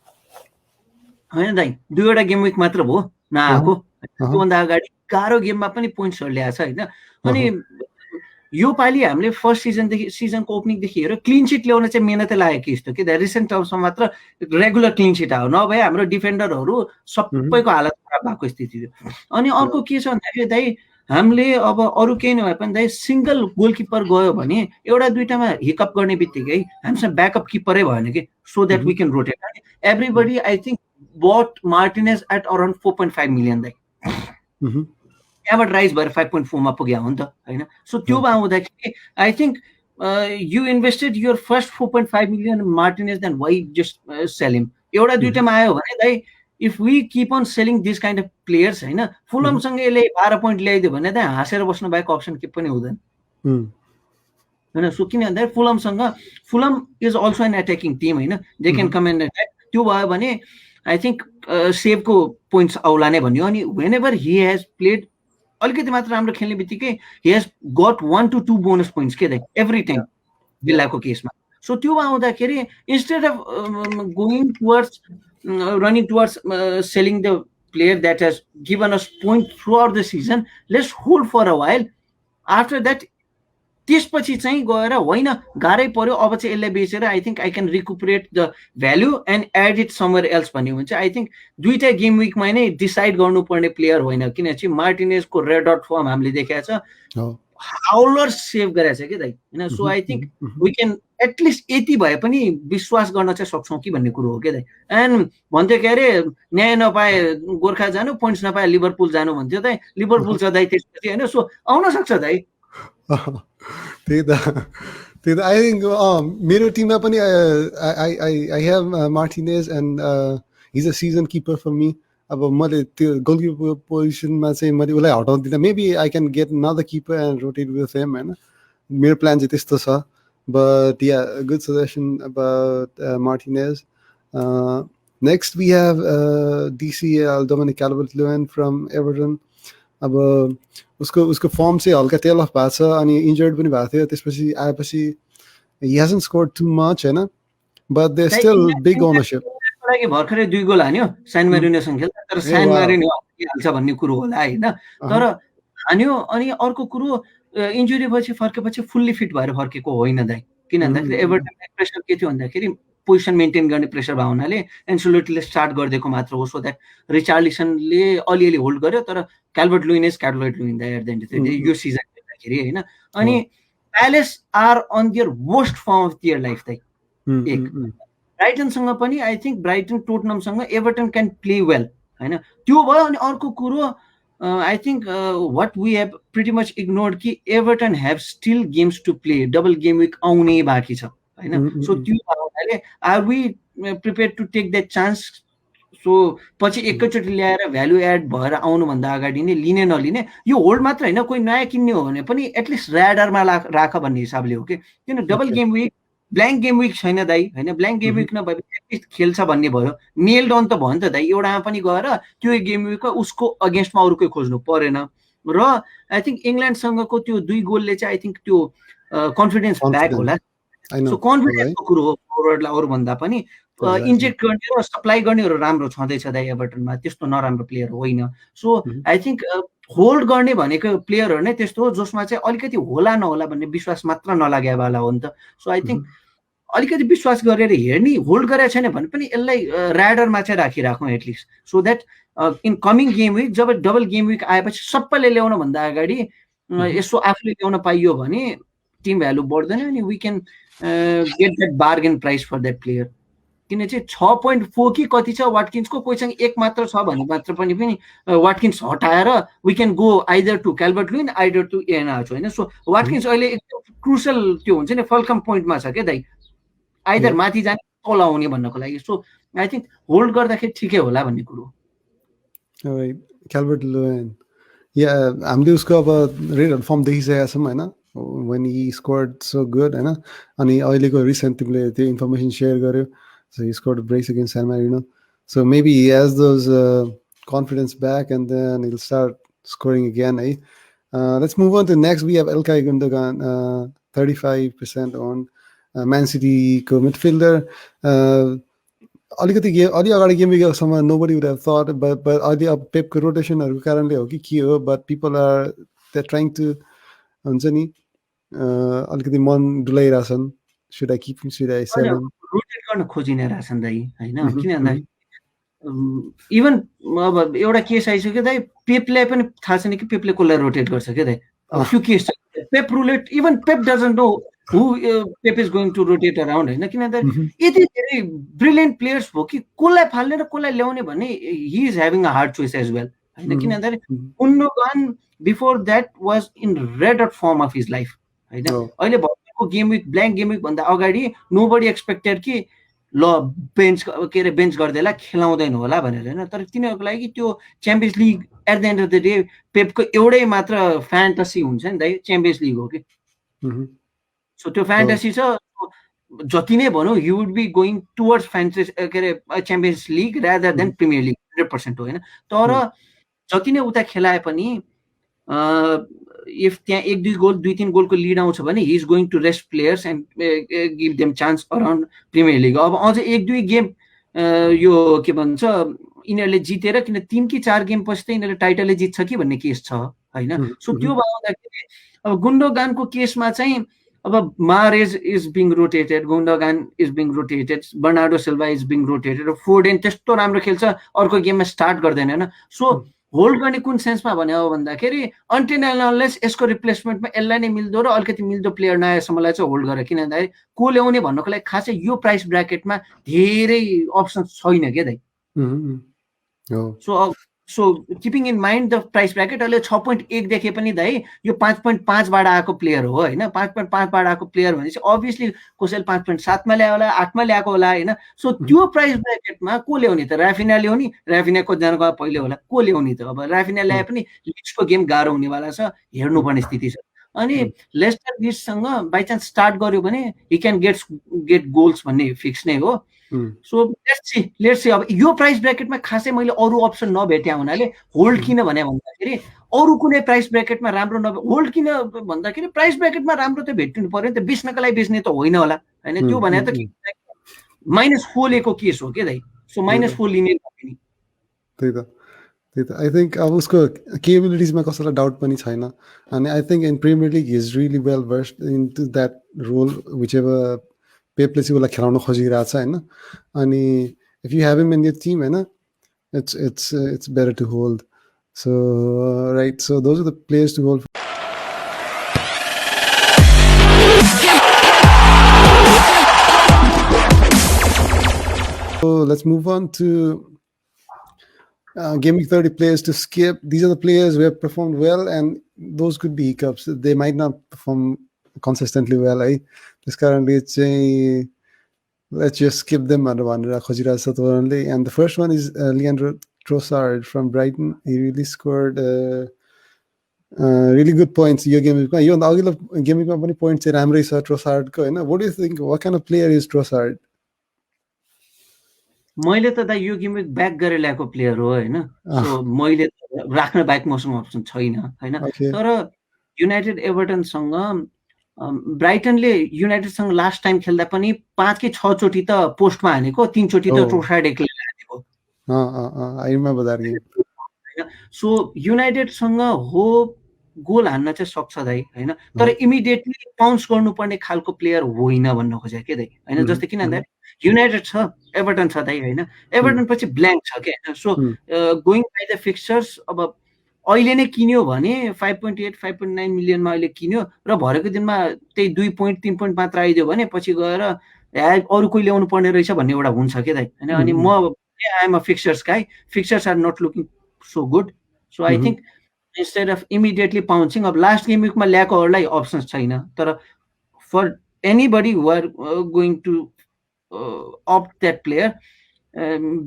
हैन दाइ। दुईवटा गेम विक मात्र भयो नआएको, त्योभन्दा अगाडि गाह्रो गेममा पनि पोइन्ट्सहरु ल्याएछ हैन। अनि यो पालि हामीले फर्स्ट सिजनको ओपनिङदेखि हेर्यो क्लिन शीट ल्याउन चाहिँ मेहनतै लागेको जस्तो के दाइ। रिसेन्ट टर्म्समा मात्र रेगुलर क्लिन शीट आयो, नभए हाम्रो डिफेन्डरहरु सबैको हालत खराब भएको स्थिति थियो। अनि अर्को के छ भन्दाखेरि दाइ हामीले अब अरू केही नभए पनि दाइ सिंगल गोलकिपर गयो भने एउटा दुईटामा हिकअप गर्ने बित्तिकै हामीसँग ब्याकअप किपरै भएन कि, so that we can rotate. Everybody I think but Martinez at around 4.5 million दाइ, त्यहाँबाट राइज भएर 5.4 मा पुग्यो हो नि त हैन। सो त्यो आउँदाखेरि I think you invested your first 4.5 million Martinez, then why just sell him. एउटा दुईटामा आयो भने दाइ if we keep on selling this kind of players हैन, फुलम सँग यसले 12 पोइन्ट ल्याइदियो भने त हाँसेर बस्नु बाहेक अप्सन के पनि हुँदैन हैन। सो किन भन्दा Fulham is also an attacking team हैन, they can come and attack. त्यो भयो भने आई थिङ्क सेभको पोइन्ट्स आउला नै भन्यो। अनि वेनेभर हि हेज प्लेड अलिकति मात्र राम्रो खेल्ने बित्तिकै he has got 1 to 2 bonus points के दाइ एभ्री टाइम जिल्लाको केसमा। सो त्यो आउँदाखेरि instead of going towards running towards selling the player that has given us point throughout the season, let's hold for a while. After that, त्यसपछि चाहिँ गएर होइन गाह्रै पर्यो अब चाहिँ यसलाई बेचेर I think I can recuperate the value and add it somewhere else भन्यो भने चाहिँ आई थिङ्क दुईटा गेम विकमा नै डिसाइड गर्नुपर्ने प्लेयर होइन किनकि मार्टिनेजको रेड डट फर्म हामीले देखाएको छ हाउलर सेभ गरेको छ कि दाइ होइन so I think we can at least यति भए पनि विश्वास गर्न चाहिँ सक्छौँ कि भन्ने कुरो हो क्या दाइ एन्ड भन्थ्यो के अरे न्याय नपाए गोर्खा जानु पोइन्ट्स नपाए लिभरपुल जानु भन्थ्यो दाइ लिभरपुल छ दाइ त्यसपछि होइन सो आउन सक्छ दाइ त्यही त आई थिङ्क मेरो टिममा पनि I have Martinez and his a season keeper for me अब मैले त्यो गोलकिपर पोजिसनमा चाहिँ मैले उसलाई हटाउँदिनँ maybe I can get another keeper and rotate with him होइन मेरो प्लान चाहिँ त्यस्तो छ but yeah good suggestion about Martinez next we have DCL Dominic Calvert Lewin from Everton अब उसको फर्म चाहिँ हल्का टेल अफ भएको छ अनि इन्जर्ड पनि भएको थियो त्यसपछि आएपछि he hasn't scored too much होइन but there's still big ownership लागि भर्खरै 2 गोल हान्यो सान मारिनोसँग खेल्दा तर सान मारिनो हाल्छ भन्ने कुरो होला हैन तर हान्यो अनि अर्को कुरो इन्जुरी पछि फर्केपछि फुल्ली फिट भएर फर्केको होइन दाइ किन भन्दाखेरि एभर्टनको प्रेसर के थियो भन्दाखेरि पोजिसन मेन्टेन गर्ने प्रेसर भएको हुनाले एन्सेलोटीले स्टार्ट गरिदिएको मात्र हो सो द्याट रिचार्लिसनले अलिअलि होल्ड गर्यो तर क्याल्भर्ट लुइन दाइ एट द एन्ड यो सिजन खेल्दाखेरि होइन अनि Palace are on their worst form of their life दाइ एक ब्राइटनसँग पनि आई थिङ्क ब्राइटन टोटनमसँग एभर्टन क्यान प्ले वेल होइन त्यो भयो अनि अर्को कुरो I think what we have pretty much ignored कि Everton have still games to play double game week आउने बाँकी छ होइन सो त्यो हुनाले are we prepare to take that chance so पछि एकैचोटि ल्याएर भ्यालु एड भएर आउनुभन्दा अगाडि नै लिने नलिने यो होल्ड मात्र होइन कोही नयाँ किन्ने हो भने पनि एटलिस्ट ऱ्याडरमा राख भन्ने हिसाबले हो कि किन double game week blank game week छैन दाइ होइन ब्ल्याङ्क गेम विक नभए एटलिस्ट खेल्छ भन्ने भयो नेल डाउन त भयो नि त दाइ एउटामा पनि गएर त्यो गेम विकमा उसको अगेन्स्टमा अरू कोही खोज्नु परेन र आई थिङ्क इङ्ल्यान्डसँगको त्यो 2 गोलले चाहिँ आई थिङ्क त्यो कन्फिडेन्स ब्याक होला सो कन्फिडेन्सको कुरो हो फरवर्डलाई अरूभन्दा पनि इन्जेक्ट गर्ने र सप्लाई गर्नेहरू राम्रो छँदैछ दाइ एभर्टनमा त्यस्तो नराम्रो प्लेयर होइन सो आई थिङ्क होल्ड गर्ने भनेको प्लेयरहरू नै त्यस्तो हो जसमा चाहिँ अलिकति होला नहोला भन्ने विश्वास मात्र नलागेवाला हो नि त सो आई थिङ्क अलिकति विश्वास गरेर हेर्ने होल्ड गरेको छैन भने पनि यसलाई ऱ्याडरमा चाहिँ राखिराखौँ at least so that in coming game week जब डबल गेम विक आएपछि सबैले ल्याउनुभन्दा अगाडि यसो आफूले ल्याउन पाइयो भने टिम भ्यालु बढ्दैन अनि we can get that bargain price for that player किन चाहिँ 6.4 कि कति छ वाटकिन्सको कोहीसँग एक मात्र छ भने मात्र पनि वाटकिन्स हटाएर we can go either to Calvert Lewin either to ANR होइन सो वाटकिन्स अहिले एकदम क्रुसल त्यो हुन्छ नि फल्कम पोइन्टमा छ क्या दाइ आइदर माथि जाने तल आउने भन्नको लागि सो आई थिङ्क होल्ड गर्दाखेरि ठिकै होला भन्ने कुरो क्याल्भर्ट लुइन या हामीले उसको अब रेड फर्म देखिसकेका छौँ होइन when he scored so good होइन अनि अहिलेको रिसेन्ट तिमीले त्यो इन्फर्मेसन सेयर गर्यो so he scored a brace against San Marino so maybe he has those confidence back and then he'll start scoring again let's move on to next we have Elkai Gundagan 35% on Man City को midfielder अलिकति अलि अगाडि game विकसम्म nobody would have thought but अहिले अब पेपको रोटेसनहरूको कारणले हो कि के हो but people are they're trying to हुन्छ नि अलिकति मन डुलाइरहेछन् should I keep him should I sell him rotate गर्न खोजिने रहेछन् दाइ होइन किन भन्दा इभन अब एउटा केस आइसक्यो दाइ पेपलाई पनि थाहा छैन कि पेपले कसलाई रोटेट गर्छ क्या दाइ त्यो केस छ Pep roulette even Pep doesn't know who Pep is going to rotate around होइन किन भन्दा यति धेरै ब्रिलियन्ट प्लेयर्स हो कि कसलाई फाल्ने र कसलाई ल्याउने भन्ने he is having a hard choice as well होइन किन भन्दाखेरि Gundogan before that was in red hot form of his life होइन अहिले भर्खरको game week blank game week भन्दा अगाडि नो बडी एक्सपेक्टेड कि ल बेन्च के अरे बेन्च गर्दैला खेलाउँदैन होला भनेर होइन तर तिनीहरूको लागि त्यो Champions League at the end of the day पेपको एउटै मात्र फ्यान्टेसी हुन्छ नि त च्याम्पियन्स लिग हो कि सो त्यो फ्यान्टेसी छ जति नै भनौँ he would be going towards fantasy के अरे Champions League rather than Premier League 100% हो होइन तर जति नै उता खेलाए पनि इफ त्यहाँ 2-3 गोलको लिड आउँछ भने he is going to rest players and give them chance around Premier League अब अझ 1-2 गेम यो के भन्छ यिनीहरूले जितेर किन 3 कि 4 गेम पछि त यिनीहरूले टाइटलै जित्छ कि भन्ने केस छ हैन सो त्यो भन्दाखेरि अब गुन्डोगानको केसमा चाहिँ अब Mahrez is being rotated Gundogan is being rotated Bernardo Silva is being rotated Foden त्यस्तो राम्रो खेल्छ अर्को गेममा स्टार्ट गर्दैन हैन सो होल्ड गर्ने कुन सेन्समा भने हो भन्दाखेरि अन्टिल अनलेस यसको रिप्लेसमेन्टमा यसलाई नै मिल्दो र अलिकति मिल्दो प्लेयर नआएसम्मलाई चाहिँ होल्ड गरेर किन भन्दाखेरि को ल्याउने भन्नको लागि खासै यो प्राइस ब्राकेटमा धेरै अप्सन छैन क्या दाइ so keeping in mind the price bracket अहिले 6.1 देखे पनि दाइ यो 5.5 बाट आएको प्लेयर हो हैन 5.5 बाट आएको प्लेयर भनेपछि अभियसली कसैले 5.7 मा ल्यायो होला 8 मा ल्याएको होला हैन सो त्यो प्राइस ब्राकेटमा को ल्याउने त राफिना ल्याउने राफिना कतिजनाको पहिले होला को ल्याउने त अब राफिना ल्याए पनि लिड्सको गेम गाह्रो हुनेवाला छ हेर्नुपर्ने स्थिति छ अनि लेस्टर लिड्ससँग बाइ चान्स स्टार्ट गर्यो भने ही क्यान गेट गोल्स भन्ने फिक्स नै हो सो लेट्स सी अब यो प्राइस ब्राकेटमा खासै मैले अरू अप्सन नभेटे हुनाले होल्ड किन भने भन्दाखेरि अरू कुनै प्राइस ब्राकेटमा राम्रो होल्ड किन भन्दाखेरि प्राइस ब्राकेटमा राम्रो त भेट्नु पर्यो नि त बेच्नको लागि बेच्ने त होइन होला हैन त्यो भने त -4 को केस हो के दाइ सो -4 लिने त्यही त आई थिंक अब उसको केपेबिलिटिजमा कसैलाई डाउट पनि छैन अनि I think in Premier League is really well versed into that role which ever पेपले चाहिँ उसलाई खेलाउन खोजिरहेको छ होइन अनि if you have him in your team होइन it's better to hold so right so those are the players to hold So let's move on to Game Week 30 players to skip. These are the players who have performed well, and those could be hiccups. They might not perform consistently well. This currently, let's just skip them. And the first one is Leandro Trossard from Brighton. He really scored really good points. Your game week, you on the game week company points. Trossard. What do you think? What kind of player is Trossard? मैले त दाइ यो game back गरेर ल्याएको player हो हैन so मैले राख्न बाइक मसँग अप्सन छैन हैन तर युनाइटेड एभर्टनसँग ब्राइटनले युनाइटेडसँग लास्ट टाइम खेल्दा पनि 5 कि 6 चोटी त पोस्टमा हानेको 3 चोटी त ट्रोसार्ड एक्लै हानेको I remember that game so युनाइटेडसँग हो गोल हान्न चाहिँ सक्छ दाइ हैन तर इमिडिएटली पाउन्स गर्नुपर्ने खालको प्लेयर होइन भन्न खोजे के दाइ हैन जस्तै किन भन्दा युनाइटेड छ एभर्टन छ दाइ हैन एभर्टन पछि ब्ल्याङ्क छ के हैन so going by the fixtures अब अहिले नै किन्यो भने 5.8 5.9 मिलियनमा अहिले किन्यो र भरेको दिनमा त्यही 2.3 पोइन्ट मात्र आइदियो भने पछि गएर अरू कोही ल्याउनु पर्ने रहेछ भन्ने एउटा हुन्छ के दाइ हैन अनि म I am a fixtures guy fixtures are not looking so good so I think instead of immediately pouncing अब last game week मा ल्याएकोहरुलाई अप्सन्स छैन तर for anybody who are going to opt that player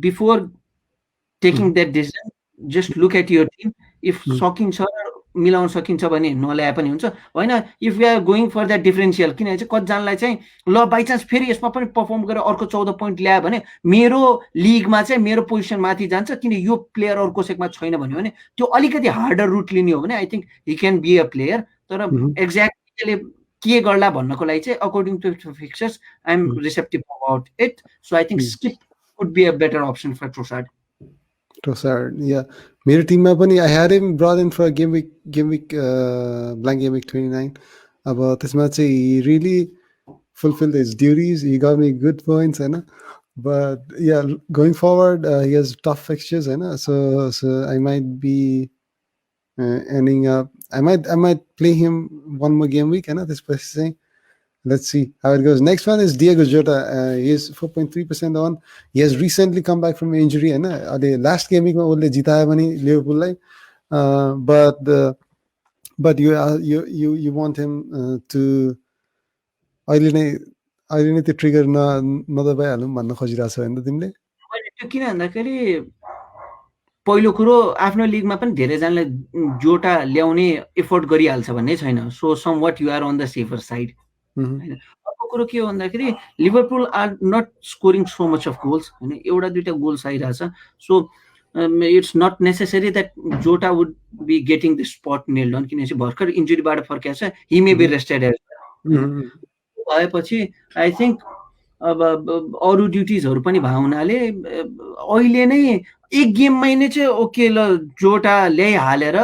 before taking that decision just look at your team if सकिन्छ मिलाउन सकिन्छ भने नल्याए पनि हुन्छ हैन if you are going for that differential किन चाहिँ कतिजनालाई चाहिँ ल बाइ चान्स फेरि यसमा पनि परफर्म गरेर अर्को 14 पोइन्ट ल्यायो भने मेरो लिगमा चाहिँ मेरो पोजिसन माथि जान्छ किन यो प्लेयर अरु कसैमा छैन भन्यो भने त्यो अलिकति हार्डर रुट लिने हो भने I think he can be a player तर एक्ज्याक्टली के गर्ला भन्नको लागि चाहिँ according to fixtures I am receptive about it so I think skip could be a better option for Trossard, yeah. मेरो टिममा पनि I had him brought in for game week blank game week 29. अब त्यसमा चाहिँ he really fulfilled his duties. He got me good points, हैन. But yeah, going forward, he has tough fixtures, हैन. So I might be ending up. I might play him one more game week, हैन. This person. Let's see how it goes. Next one is Diego Jota. He is 4.3% on. He has recently come back from injury. And the last game, he won Liverpool. But you want him to. I need to trigger another way. भन्न खोजिरहेछ हैन तिमीले मैले त्यो किन भन्दाखेरि पहिलो कुरो आफ्नो लिगमा पनि धेरै जनाले जोटा ल्याउने एफोर्ट गरिहाल्छ भन्ने छैन so somewhat you are on the safer side हैन अर्को कुरो के हो भन्दाखेरि Liverpool are not scoring so much of goals हैन एउटा दुईटा गोल्स आइराछ so it's not necessary that Jota would be getting the spot nailed on किनकि भर्खर इन्जुरीबाट फर्केछ ही मे बी रेस्टेड भएपछि आई थिंक अब अरू ड्युटिजहरु पनि भए हुनाले अहिले नै एक गेममै नै चाहिँ ओके ल जोटा ल्याइ हालेर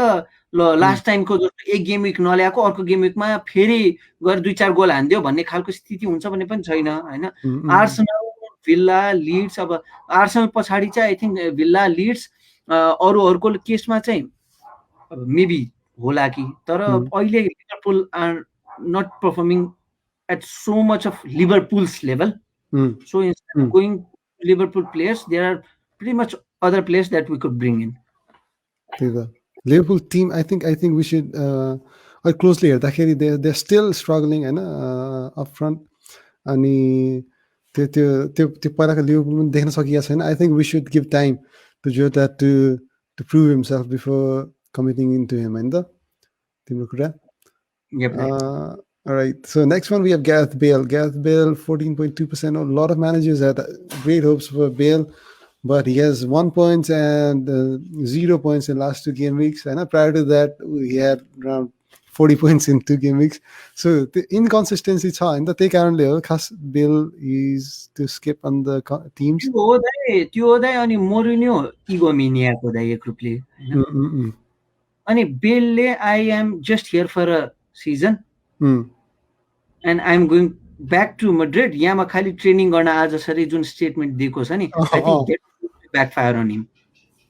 ल लास्ट टाइमको जस्तो एक गेम विक नल्याएको अर्को गेम विकमा फेरि गएर 2-4 गोल हान्दियो भन्ने खालको स्थिति हुन्छ भन्ने पनि छैन हैन। आर्सेनल, भिल्ला, लिड्स, अब आर्सेनल पछाडि चाहिँ आई थिंक भिल्ला, लिड्स अरूहरूको केसमा चाहिँ मेबी होला कि, तर अहिले Liverpool are not performing at so much of Liverpool's level. So instead of going Liverpool players, there are pretty much other players that we could bring in. The Liverpool team, I think we should closely हेर्दाखेरि they're still struggling हैन up front, अनि त्यो पहिलाको Liverpool पनि देख्न सकिएको छैन. I think we should give time to Jota to prove himself before committing into him हैन त तिम्रो कुरा. Yep. All right, so next one we have Gareth Bale. Gareth Bale, 14.2%. A lot of managers had great hopes for Bale, but he has 1 point and 0 points in last 2 game weeks. And prior to that, he had around 40 points in 2 game weeks. So the inconsistency is high. And the take Aaron Leo, Bale is to skip on the teams. त्यो दाइ अनि मोरिन्यो इगोमिनियाको दाइ एक रूपले हैन. अनि बेलले I am just here for a season and I'm going back to Madrid. यहाँ खाली ट्रेनिङ गर्न आज जसरी जुन स्टेटमेन्ट दिएको छ नि, I think that will backfire on him.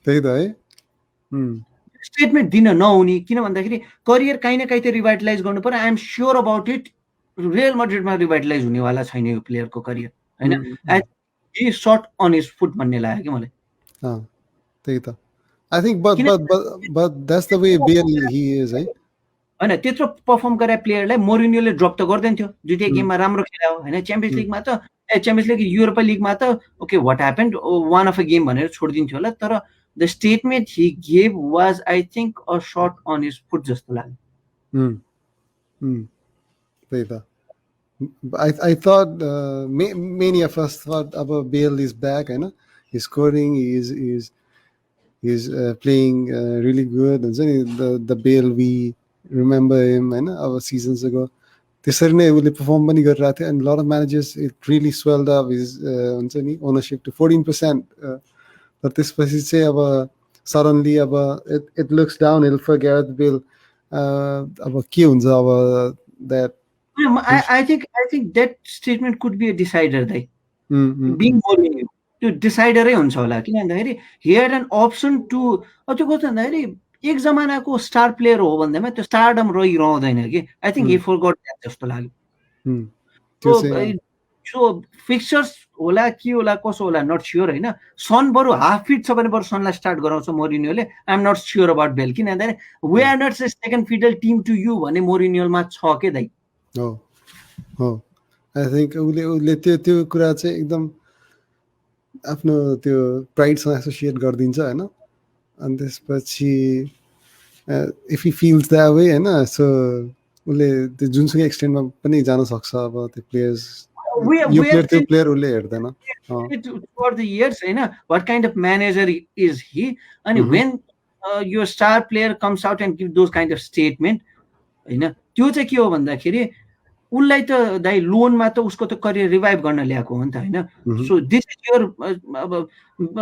त्यही त है. स्टेटमेन्ट दिन नहुने, किन भन्दाखेरि करियर काहीँ न काहीँ त रिभाइटलाइज गर्नु पर्यो. I am sure about it, real मड्रिडमा रिभाइटलाइज हुनेवाला छैन यो प्लेयरको करियर हैन. He shot on his foot भन्ने लाग्यो कि मलाई. त्यही त. I think but that's the way Bale he is है. हैन त्यत्रो परफर्म गरे प्लेयरलाई मोरिन्योले ड्रप त गर्दैन थियो. दुईटै गेममा राम्रो खेल्यो हैन. च्याम्पियन्स लिगमा त च्याम्पियन्स लिग युरोपा लिगमा त okay what happened one of a game भनेर छोडिदिन्थ्यो होला, तर the statement he gave was I think a shot on his foot जस्तो लाग्यो. त्यही त. I thought many of us thought about Bale is back हैन. He's scoring, he's playing really good. And the Bale we remember him हैन अब seasons ago. त्यसरी नै उसले perform पनि गरिरहेको थियो. And a lot of managers, it really swelled up his हुन्छ नि ownership to 14%. तर त्यसपछि चाहिँ अब suddenly अब it looks downhill for Gareth Bale. अब के हुन्छ अब that I think that statement could be a decider दाइ. Being Mourinho त्यो डिसाइडरै हुन्छ होला. किन भन्दाखेरि he had an option to त्यो कस्तो भन्दाखेरि एक जमानाको स्टार प्लेयर हो भन्दैमा त्यो स्टारडम रहिरहँदैन कि. I think he forgot that जस्तो लाग्यो. सो फिक्चर्स होला के होला कसो होला नट स्योर हैन. सन बरु हाफ फिट छ भने बरु सनलाई स्टार्ट गराउँछ मोरिन्योले. I am not sure about Bale, किन भन्दाखेरि we are not second fiddle team to you भन्ने मोरिन्योमा छ के दाइ. हो आई थिंक उसले त्यो कुरा चाहिँ एकदम आफ्नो त्यो प्राइडसँग एसोसिएट गरिदिन्छ हैन. अनि त्यसपछि if he feels that way हैन, सो उसले त्यो जुनसुकै एक्सटेन्टमा पनि जान सक्छ. अब त्यो प्लेयर्स त्यो प्लेयर उसले हेर्दैन. For the years हैन, what kind of manager is he, and when your star player comes out and give those kind of statement हैन, त्यो चाहिँ के हो भन्दाखेरि उसलाई त दाइ लोनमा त उसको त करियर रिभाइभ गर्न ल्याएको हो नि त हैन. सो दिस इज योर अब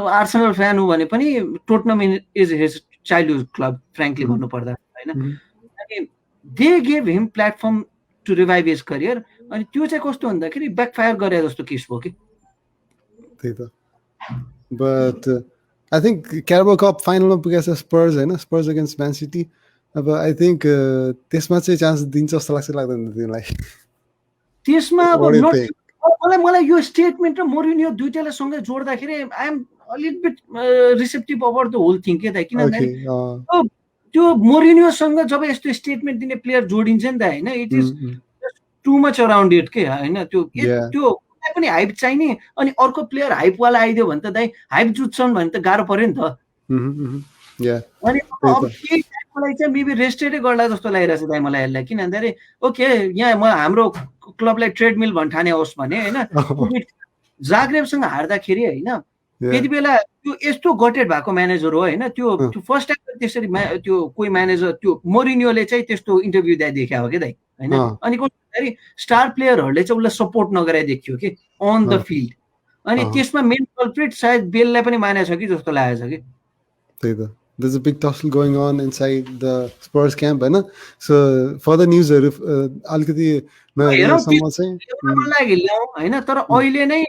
आर्सेनल फ्यान हो भने पनि Tottenham is his childhood club frankly भन्नु पर्दा हैन. अनि they gave him platform to revive his career. अनि त्यो चाहिँ कस्तो भन्दाखेरि ब्याकफायर गरे जस्तो केस भयो कि. त्यही त. बट आई थिंक क्याराबो कप फाइनलमा पुगेछ स्पर्स हैन, स्पर्स अगेन्स्ट म्यान सिटी. अब आई थिंक त्यसमा चाहिँ चान्स दिन्छ जस्तो लाग्छ लाग्दैन तिमीलाई? त्यसमा अब मलाई यो स्टेटमेन्ट र मोरिन्यो दुईटालाई सँगै जोड्दाखेरि I am a little bit receptive about the whole thing के दाइ. किन भन्दाखेरि त्यो मोरिन्योसँग जब यस्तो स्टेटमेन्ट दिने प्लेयर जोडिन्छ नि त हैन, it is too much around it के हैन. त्यो पनि हाइप चाहिने, अनि अर्को प्लेयर हाइपवाला आइदियो भने त दाइ हाइप जुत्छन् भने त गाह्रो पर्यो नि त. अनि अब मलाई चाहिँ मेबी रेस्टेडै गर्ला जस्तो लागिरहेको छ दाइ मलाई यसलाई. किन भन्दाखेरि ओके यहाँ हाम्रो क्लबलाई ट्रेडमिल भन् ठाने होस् भने हैन, जाग्रेबसँग हार्दाखेरि हैन त्यति बेला त्यो यस्तो गटेड भएको म्यानेजर हो हैन. त्यो फर्स्ट टाइम त्यसरी त्यो कोही म्यानेजर त्यो मोरिन्योले चाहिँ त्यस्तो इन्टरभ्यू देखायो हो कि दाइ हैन. अनि कसरी स्टार प्लेयरहरूले चाहिँ उसलाई सपोर्ट नगराइ देखियो कि अन द फिल्ड. अनि त्यसमा मेन कल्प्रिट सायद बेललाई पनि मानेछ कि जस्तो लागेको छ कि. त्यही त. there's a big tussle going on inside the Spurs camp, होइन? So further newsहरू अलिकति नयाँ यहाँसम्म चाहिँ लागि ल्याउँ होइन, तर अहिले नै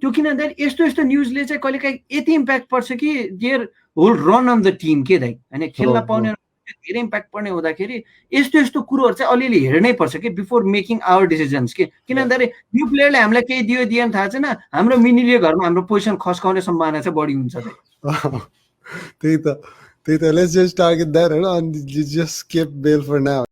त्यो किन भन्दाखेरि यस्तो यस्तो न्युजले चाहिँ कहिलेकाहीँ यति इम्प्याक्ट पर्छ कि their whole run on the team के दाइ होइन, खेल्न पाउने धेरै इम्प्याक्ट पर्ने हुँदाखेरि यस्तो यस्तो कुरोहरू चाहिँ अलिअलि हेर्नै पर्छ कि बिफोर मेकिङ आवर डिसिजन्स के, किन भन्दाखेरि यो प्लेयरले हामीलाई केही दियो दिएन थाहा छैन, हाम्रो मिनीले घरमा हाम्रो पोजिसन खस्काउने सम्भावना चाहिँ बढी हुन्छ दाइ। त्यही त let's just target that and just skip Bale for now.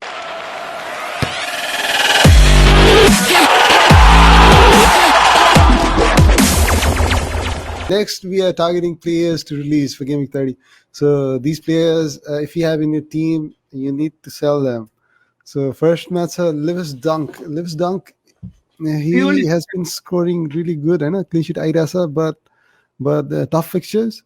Next, we are targeting players to release for Gameweek 30. So these players, if you have in your team, you need to sell them. So first match, Lewis Dunk. He has been scoring really good, clean sheet आइरहेछ, but tough fixtures.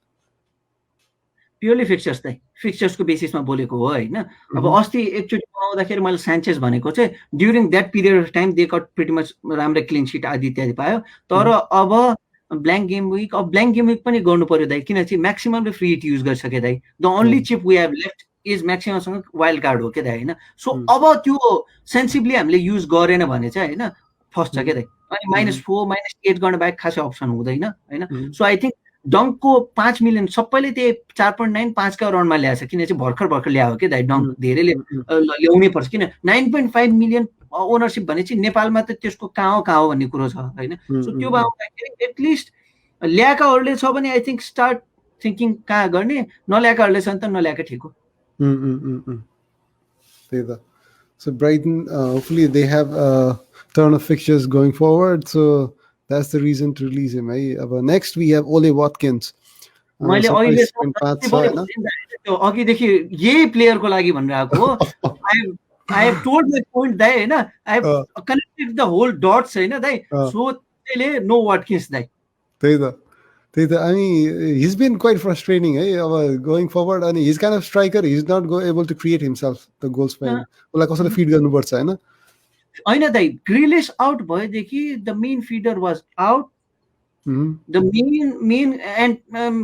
Purely fixtures दाइ, फिक्चर्सको बेसिसमा बोलेको हो होइन। अब अस्ति एकचोटि आउँदाखेरि मैले सान्चेज भनेको चाहिँ during that period of time they got pretty much राम्रो क्लिन सिट आदि इत्यादि पायो, तर अब ब्ल्याङ्क गेम विक पनि गर्नु पर्यो दाइ, किनकि म्याक्सिममले फ्री हिट युज गरिसके दाइ। The only chip we have left is म्याक्सिममसँग वाइल्ड कार्ड हो क्या दाइ होइन। सो अब त्यो सेन्सिभली हामीले युज गरेन भने चाहिँ होइन फस्छ क्या दाइ, अनि -4 -8 गर्ने बाहेक खासै अप्सन हुँदैन होइन। सो आई थिङ्क डङ्कको 5 मिलियन सबैले त्यही 4.9 5 का राउन्डमा ल्याएछ, किन चाहिँ भर्खर ल्यायो क्या दाइ डङ्क, धेरैले ल्याउनै पर्छ, किन 9.5 मिलियन ओनरसिप भने चाहिँ नेपालमा त त्यसको कहाँ हो भन्ने कुरो छ होइन। सो त्यो भाउँदाखेरि एटलिस्ट ल्याएकाहरूले छ भने आई थिङ्क स्टार्ट थिङ्किङ कहाँ गर्ने, नल्याएकाहरूले छ भने त नल्याएकै ठिक हो। त्यही त। So Brighton, hopefully they have a turn of fixtures going forward, so that's the reason to release him. Next we have Ole Watkins. मैले अहिले अघिदेखि यही प्लेयरको लागि भनेर आएको हो। I have told my point दाइ होइन, I have connected the whole dots होइन दाइ, सो त्यसले नो वाटकिन्स दाइ। त्यही त। I mean, he's been quite frustrating going forward, and he's kind of striker, he's not able to create himself the goals point. उसलाई कसैले feed गर्नुपर्छ होइन। होइन दाइ, ग्रिलिश आउट भएदेखि the main feeder was out, the men and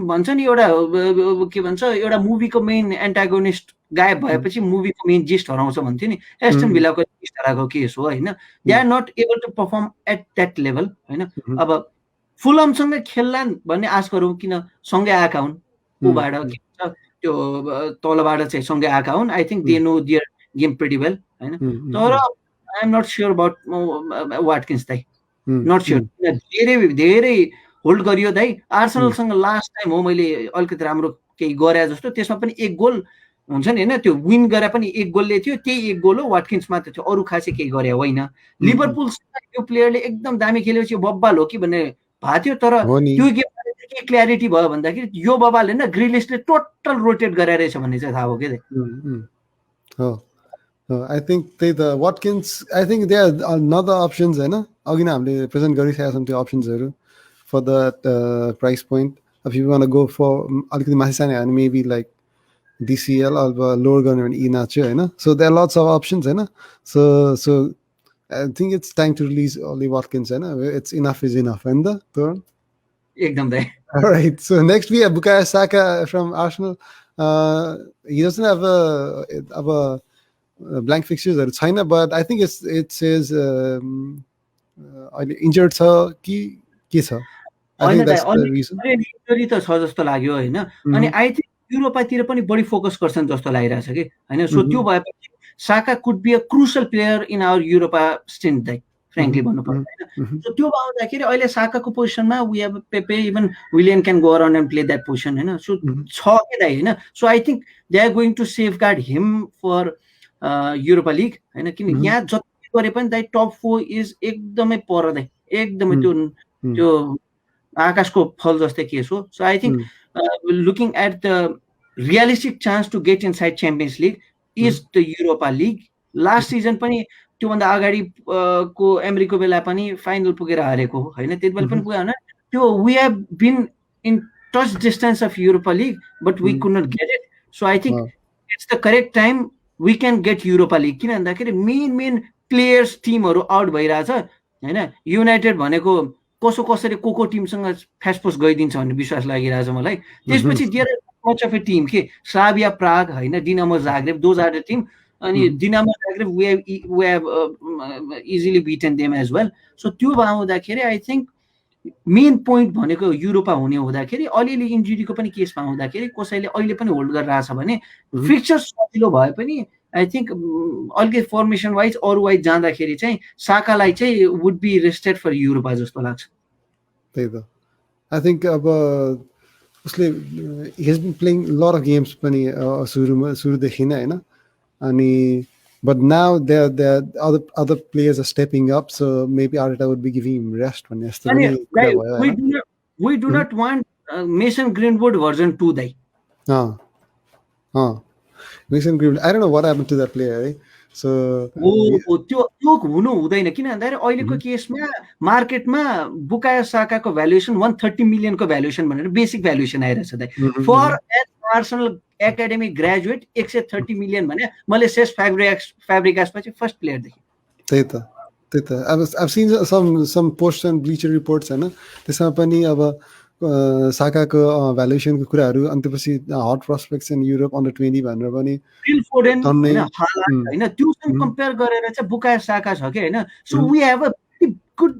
भन्छ नि एउटा के भन्छ एउटा मुभीको मेन एन्टागोनिस्ट गायब भएपछि मुभीको मेन जिस्ट हराउँछ भन्थ्यो नि, एस्टन भिलाको जिस्ट हराएको केस हो होइन। They are not able to perform at that level होइन। अब फुलमसँग खेल्लान् भन्ने आश गरौँ, किन सँगै आएका हुन्, ऊबाट के भन्छ त्यो तलबाट चाहिँ सँगै आएका हुन्। I think they know their game pretty well होइन, तर I am not sure about Watkins दाइ, नट स्योर। धेरै होल्ड गरियो दाइ। आर्सेनलसँग लास्ट टाइम हो मैले अलिकति राम्रो केही गरे जस्तो, त्यसमा पनि एक गोल हुन्छ नि होइन, त्यो विन गरे पनि एक गोलले थियो, त्यही एक गोल हो, वाटकिन्स मात्र थियो, अरू खासै केही गरे होइन। लिभरपुलसँग यो प्लेयरले एकदम दामी खेलेपछि यो बब्बाल हो कि भन्ने भएको थियो, तर त्यो गेममा के क्ल्यारिटी भयो भन्दाखेरि यो बबाल होइन, ग्रिलिशले टोटल रोटेट गराएर रहेछ भन्ने चाहिँ थाहा हो क्या। I think the Watkins, I think there are another options होइन, अघि नै हामीले प्रेजेन्ट गरिसकेका छौँ त्यो अप्सन्सहरू for that price point. If you want to go for अलिकति माथि साने भने maybe like DCL or lower गर्ने भने इनाचो होइन। So there are lots of options होइन। So I think it's time to release Ole Watkins होइन, it's enough is enough होइन त Toran? एकदम दाइ। All right, so next we have Bukayo Saka from Arsenal. He doesn't have a blank fixtures छैन, but I think it says injured छ कि के छ, I think that's the reason. Injury त छ जस्तो लाग्यो होइन, अनि आई थिङ्क युरोपातिर पनि बढी फोकस गर्छन् जस्तो लागिरहेछ कि होइन। सो त्यो भएपछि Saka could be a crucial player in our Europa stint दाइ, फ्रेङ्कली भन्नुपर्छ होइन। सो त्यो भन्दाखेरि अहिले साकाको पोजिसनमा we have Pepe, even Willian can go around and play that position होइन। सो छ के दाइ होइन। So I think they are going to safeguard him for Europa League होइन, किन यहाँ जति गरे पनि दाइ टप 4 इज एकदमै पर दाइ, एकदमै त्यो आकाशको फल जस्तै केस हो। So I think looking at the realistic chance to get inside Champions League is the Europa League. Last season पनि त्योभन्दा अगाडि को एमरीको बेला पनि फाइनल पुगेर हारेको हो होइन, त्यति बेला पनि पुग्यो होइन। त्यो we have been in touch distance of Europa League but we could not get it. So I think it's the correct time we can get Europa League, किन भन्दाखेरि मेन प्लेयर्स टिमहरू आउट भइरहेछ होइन। युनाइटेड भनेको कसरी को टिमसँग फ्यासफुस गइदिन्छ भन्ने विश्वास लागिरहेछ मलाई। त्यसपछि there are much of a team. Okay, Slavia Prague, Dinamo Zagreb, those are the team. And Dinamo Zagreb, we have easily beaten them as well. So त्यो हुँदाखेरि I think मेन पोइन्ट भनेको युरोपा हुने हुँदाखेरि अलिअलि इन्जुरीको पनि केसमा हुँदाखेरि कसैले अहिले पनि होल्ड गरिरहेछ भने फिक्चर सजिलो भए पनि आई थिङ्क अलिकति फर्मेसन वाइज अरू वाइज जाँदाखेरि चाहिँ साकालाई चाहिँ would be rested for Europa जस्तो लाग्छ। त्यही त आई थिङ्क अब उसले he has been playing lot of games पनि सुरुदेखि नै होइन अनि but now the other players are stepping up, so maybe Arteta would be giving him rest. We do not want Mason Greenwood version 2 dai. Mason Greenwood, I don't know what happened to that player, right? So त्यो हुनु हुँदैन किन भन्दाखेरि अहिलेको केसमा मार्केटमा Bukayo साकाको valuation 130 मिलियनको भ्यालुएसन भनेर बेसिक भ्यालुएसन आइरहेछ दाइ for Arsenal academy graduate 130 million भने मैले सेस फ्याब्रिकास पछि फर्स्ट प्लेयर देखेँ। त्यही त I've seen some posts and bleacher reports हैन त्यसमा पनि अब साकाको भ्यालुएसनको कुराहरू अनि त्यसपछि hot prospects in Europe under 20 भनेर पनि फिल फोडेन हैन त्योसँग कम्पेयर गरेर चाहिँ बुकायो साका छ के हैन so we have a good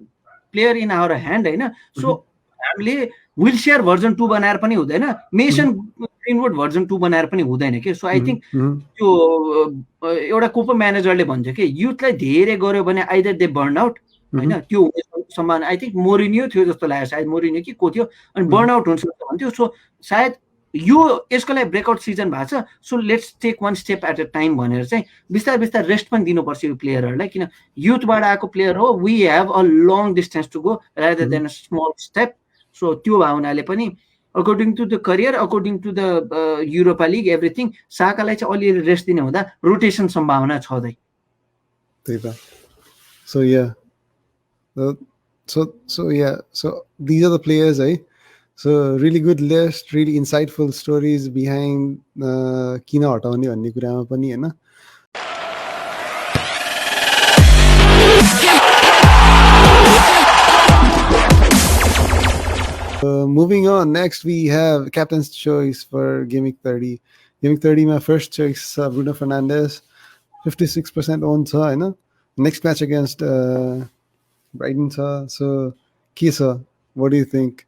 player in our hand हैन सो हामीले विल शेयर भर्जन 2 बनाएर पनि हुँदैन मेसन ग्रीनवुड भर्जन 2 बनाएर पनि हुँदैन के सो आई थिंक त्यो एउटा कोपो म्यानेजरले भन्छ के युथलाई धेरै गर्यो भने आइदर दे बर्न आउट हैन त्यो सम्मान आई थिंक मोरिनियो थियो जस्तो लाग्यो सायद मोरिनियो कि को थियो अनि बर्न आउट हुन्छ भन्थ्यो सो सायद यो यसको लागि ब्रेकआउट सिजन भएको छ so let's take one step at a time भनेर चाहिँ बिस्तारै बिस्तारै रेस्ट पनि दिनुपर्छ यो प्लेयरहरूलाई किन युथबाट आएको प्लेयर हो we have a long distance to go rather than a small step so त्यो भावनाले पनि according to the career according to the Europa League everything साकालाई चाहिँ अलिअलि रेस्ट दिने हुँदा रोटेसन सम्भावना छ दै त्यही त so yeah so these are the players so really good list really insightful stories behind किन हटाउने भन्ने कुरामा पनि हैन moving on next we have captain's choice for Gameweek 30 Gameweek 30 my first choice Bruno Fernandes 56% owned छ हैन next match against Brighton so Kisa what do you think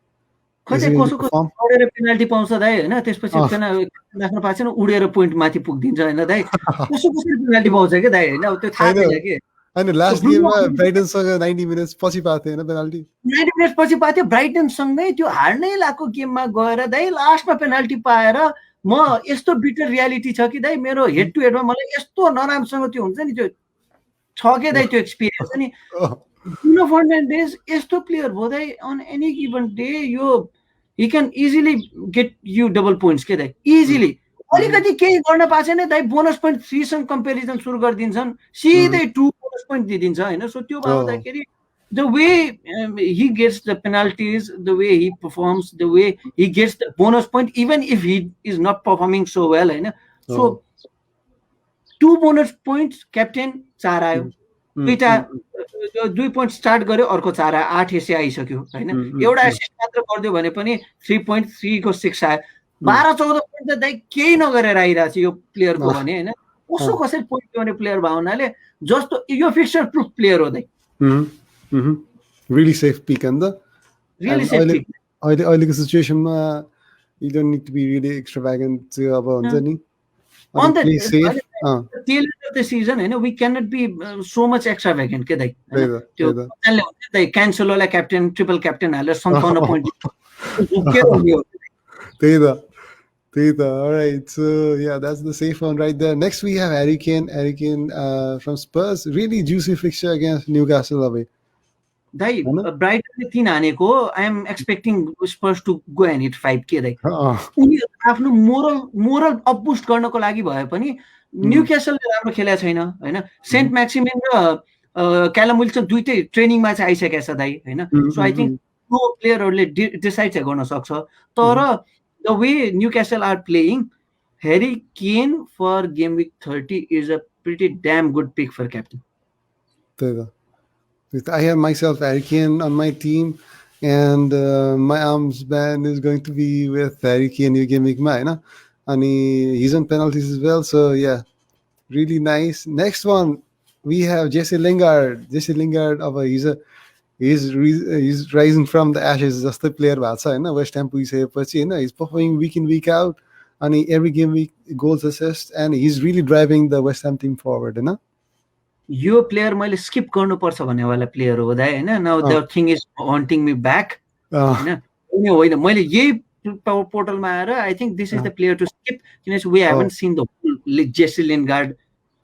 कसो उडेर पेनल्टी पाउँछ दाइ हैन त्यसपछि राख्न पाएको छैन उडेर पोइन्ट माथि पुग्दिन्छ हैन दाइ कसो पेनल्टी पाउँछ के दाइ हैन त्यो थाहा छैन के हैन लास्ट गेममा ब्राइटन सँग 90 मिनेट्स पछि पाएको थियो हैन पेनल्टी 90 मिनेट्स पछि पाएको थियो ब्राइटन सँगै त्यो हार्नै लागेको गेममा गएर दाइ लास्टमा पेनल्टी पाएर म यस्तो बिटर रियालिटी छ कि दाइ मेरो हेड टु हेडमा मलाई यस्तो नरामसँग त्यो हुन्छ नि त्यो छ के दाइ त्यो एक्सपिरियन्स नि Bruno Fernandes यस्तो प्लेयर हो दाइ on any given day यो he can easily get you double points के दाइ easily अलिकति केही गर्न पाएको छैन दाइ बोनस पोइन्ट 3 सँग कम्पेरिजन सुरु गरिदिन्छन् सिधै 2 बोनस पोइन्ट दिदिन्छ हैन सो त्यो भन्दाखेरि the way he gets the penalties the way he performs the way he gets the bonus point even if he is not performing so well हैन so 2 bonus points captain 4 आयो दुईटा 2 point start गर्यो अर्को 4 आयो 8 SA आइसक्यो हैन एउटा assist मात्र गर्दियो भने पनि 3.3 को 6 आयो 12-14 पोइन्ट त दाइ केही नगरेर आइरहेछ यो प्लेयरको भने हैन कसो कसरी पोइन्ट गर्ने प्लेयर भावनाले जस्तो यो फिक्चर प्रुफ प्लेयर हो दाइ really safe pick and the really safe pick अहिलेको सिचुएसनमा you don't need to be really extravagant to अब हुन्छ नि on the tail end of the season हैन we cannot be so much extravagant के दाइ त्यो ले हुन्छ दाइ क्यान्सलरलाई क्याप्टेन ट्रिपल क्याप्टेन हालेर 57 पोइन्ट के हुने हो त्यही त alright so yeah that's the safe one right there next we have Harry Kane from Spurs really juicy fixture against Newcastle away दाइ ब्राइटनले 3 हानेको I am expecting Spurs to go and hit 5 के दाइ उनी आफ्नो मोरल अपबुस्ट गर्नको लागि भए पनि न्यूक्यासलले राम्रो खेलेको छैन हैन सेन्ट म्याक्सिमिन र क्यालम विल्सन दुईटै ट्रेनिङमा चाहिँ आइसकेको छ दाइ हैन सो आई थिंक त्यो प्लेयरहरुले डिसाइड चाहिँ गर्न सक्छ तर the way Newcastle are playing Harry Kane for game week 30 is a pretty damn good pick for captain. I have myself Harry Kane on my team And my arms band is going to be with Harry Kane यो गेममा होइन अनि he's on penalties as well. So yeah, really nice. Next one we have Jesse Lingard. Jesse Lingard अब he's rising from the ashes जस्तै player भएको छ होइन West Ham पुगिसकेपछि होइन he's performing week in week out अनि every game week goals assist and he's really driving the West Ham team forward होइन यो प्लेयर मैले स्किप गर्नुपर्छ भन्ने वाला प्लेयर हो दाइ होइन now the thing is haunting me back होइन मैले यही पोर्टलमा आएर I think this is the player to skip किनकि we haven't seen the Jesse Lingard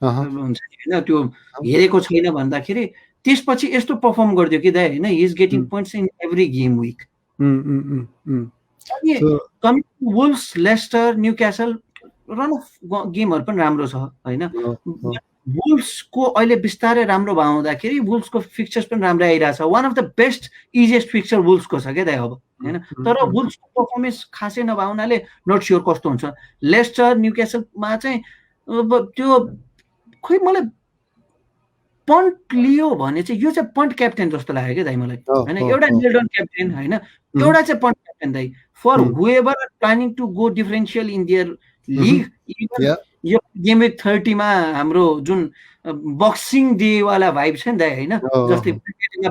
हुन्छ होइन त्यो हेरेको छैन भन्दाखेरि त्यसपछि यस्तो पर्फर्म गरिदियो कि दाइ होइन he is getting points in every game week coming to Wolves Leicester Newcastle run of गेमहरू पनि राम्रो छ होइन वुल्फ्सको अहिले बिस्तारै राम्रो भयो हुँदाखेरि वुल्फ्सको फिक्चर्स पनि राम्रो आइरहेछ one of the best easiest fixture वुल्फ्सको छ क्या दाइ अब होइन तर वुल्फ्सको पर्फर्मेन्स खासै नभए हुनाले नट स्योर कस्तो हुन्छ लेस्टर न्युक्यासलमा चाहिँ अब त्यो खोइ मलाई पन्ट लियो भने चाहिँ यो चाहिँ पन्ट क्याप्टेन जस्तो लाग्यो क्या दाइ मलाई होइन एउटा मिल्टन क्याप्टेन होइन एउटा चाहिँ पन्ट क्याप्टेन दाइ for whoever planning to go differential in their league यो गेम विक 30 मा हाम्रो जुन बक्सिङ डे वाला भाइब छ नि दाइ होइन जस्तै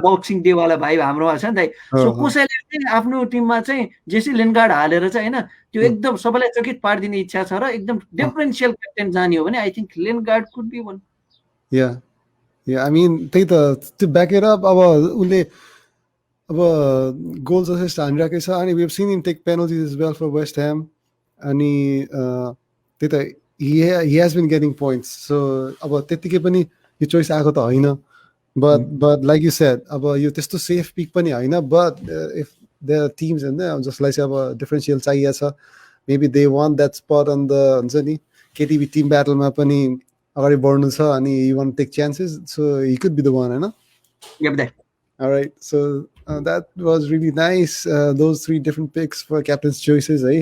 बक्सिङ डे वाला भाइब हाम्रोमा छ नि दाइ सो कसैले चाहिँ आफ्नो टिममा चाहिँ जेसी लिन्गार्ड हालेर चाहिँ होइन त्यो एकदम सबैलाई चकित पारिदिने इच्छा छ र एकदम डिफरेन्सियल क्याप्टेन जाने हो भने I think Lingard could be one I mean त्यही त त्यो ब्याकेर अब उसले अब गोल्स असिस्ट हानिरहेकै छ अनि we have seen him take penalties as well for West Ham अनि त्यही त he has been getting points. So अब त्यतिकै पनि यो चोइस आएको त होइन but like you said अब यो त्यस्तो सेफ पिक पनि होइन but if there are teams होइन जसलाई चाहिँ अब डिफरेन्सियल चाहिएको छ maybe they want that spot on the हुन्छ नि केटिभी टिम ब्याटलमा पनि अगाडि बढ्नु छ अनि you want to take chances so he could be the one होइन all right so that was really nice those three different picks for captain's choices है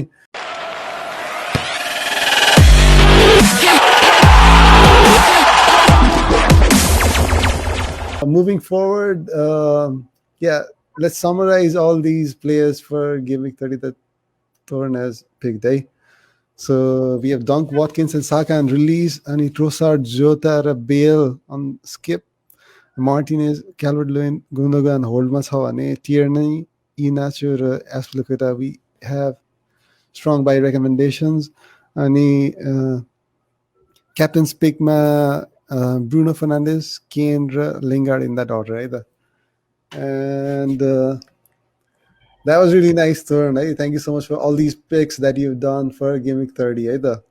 Moving forward, let's summarize all these players for Gameweek 30 that Toran has picked. So we have Dunk, Watkins, and Saka on release, and Prasad, Jota, Bale on skip, Martinez, Calvert-Lewin, Gundagan, Holdmas, Tierney, Iheanacho, Azpilicueta. We have strong buy recommendations, and captain's pick Bruno Fernandes, Kane, Lingard in that order either. And that was really nice, Toran. Thank you so much for all these picks that you've done for Gameweek 30 either.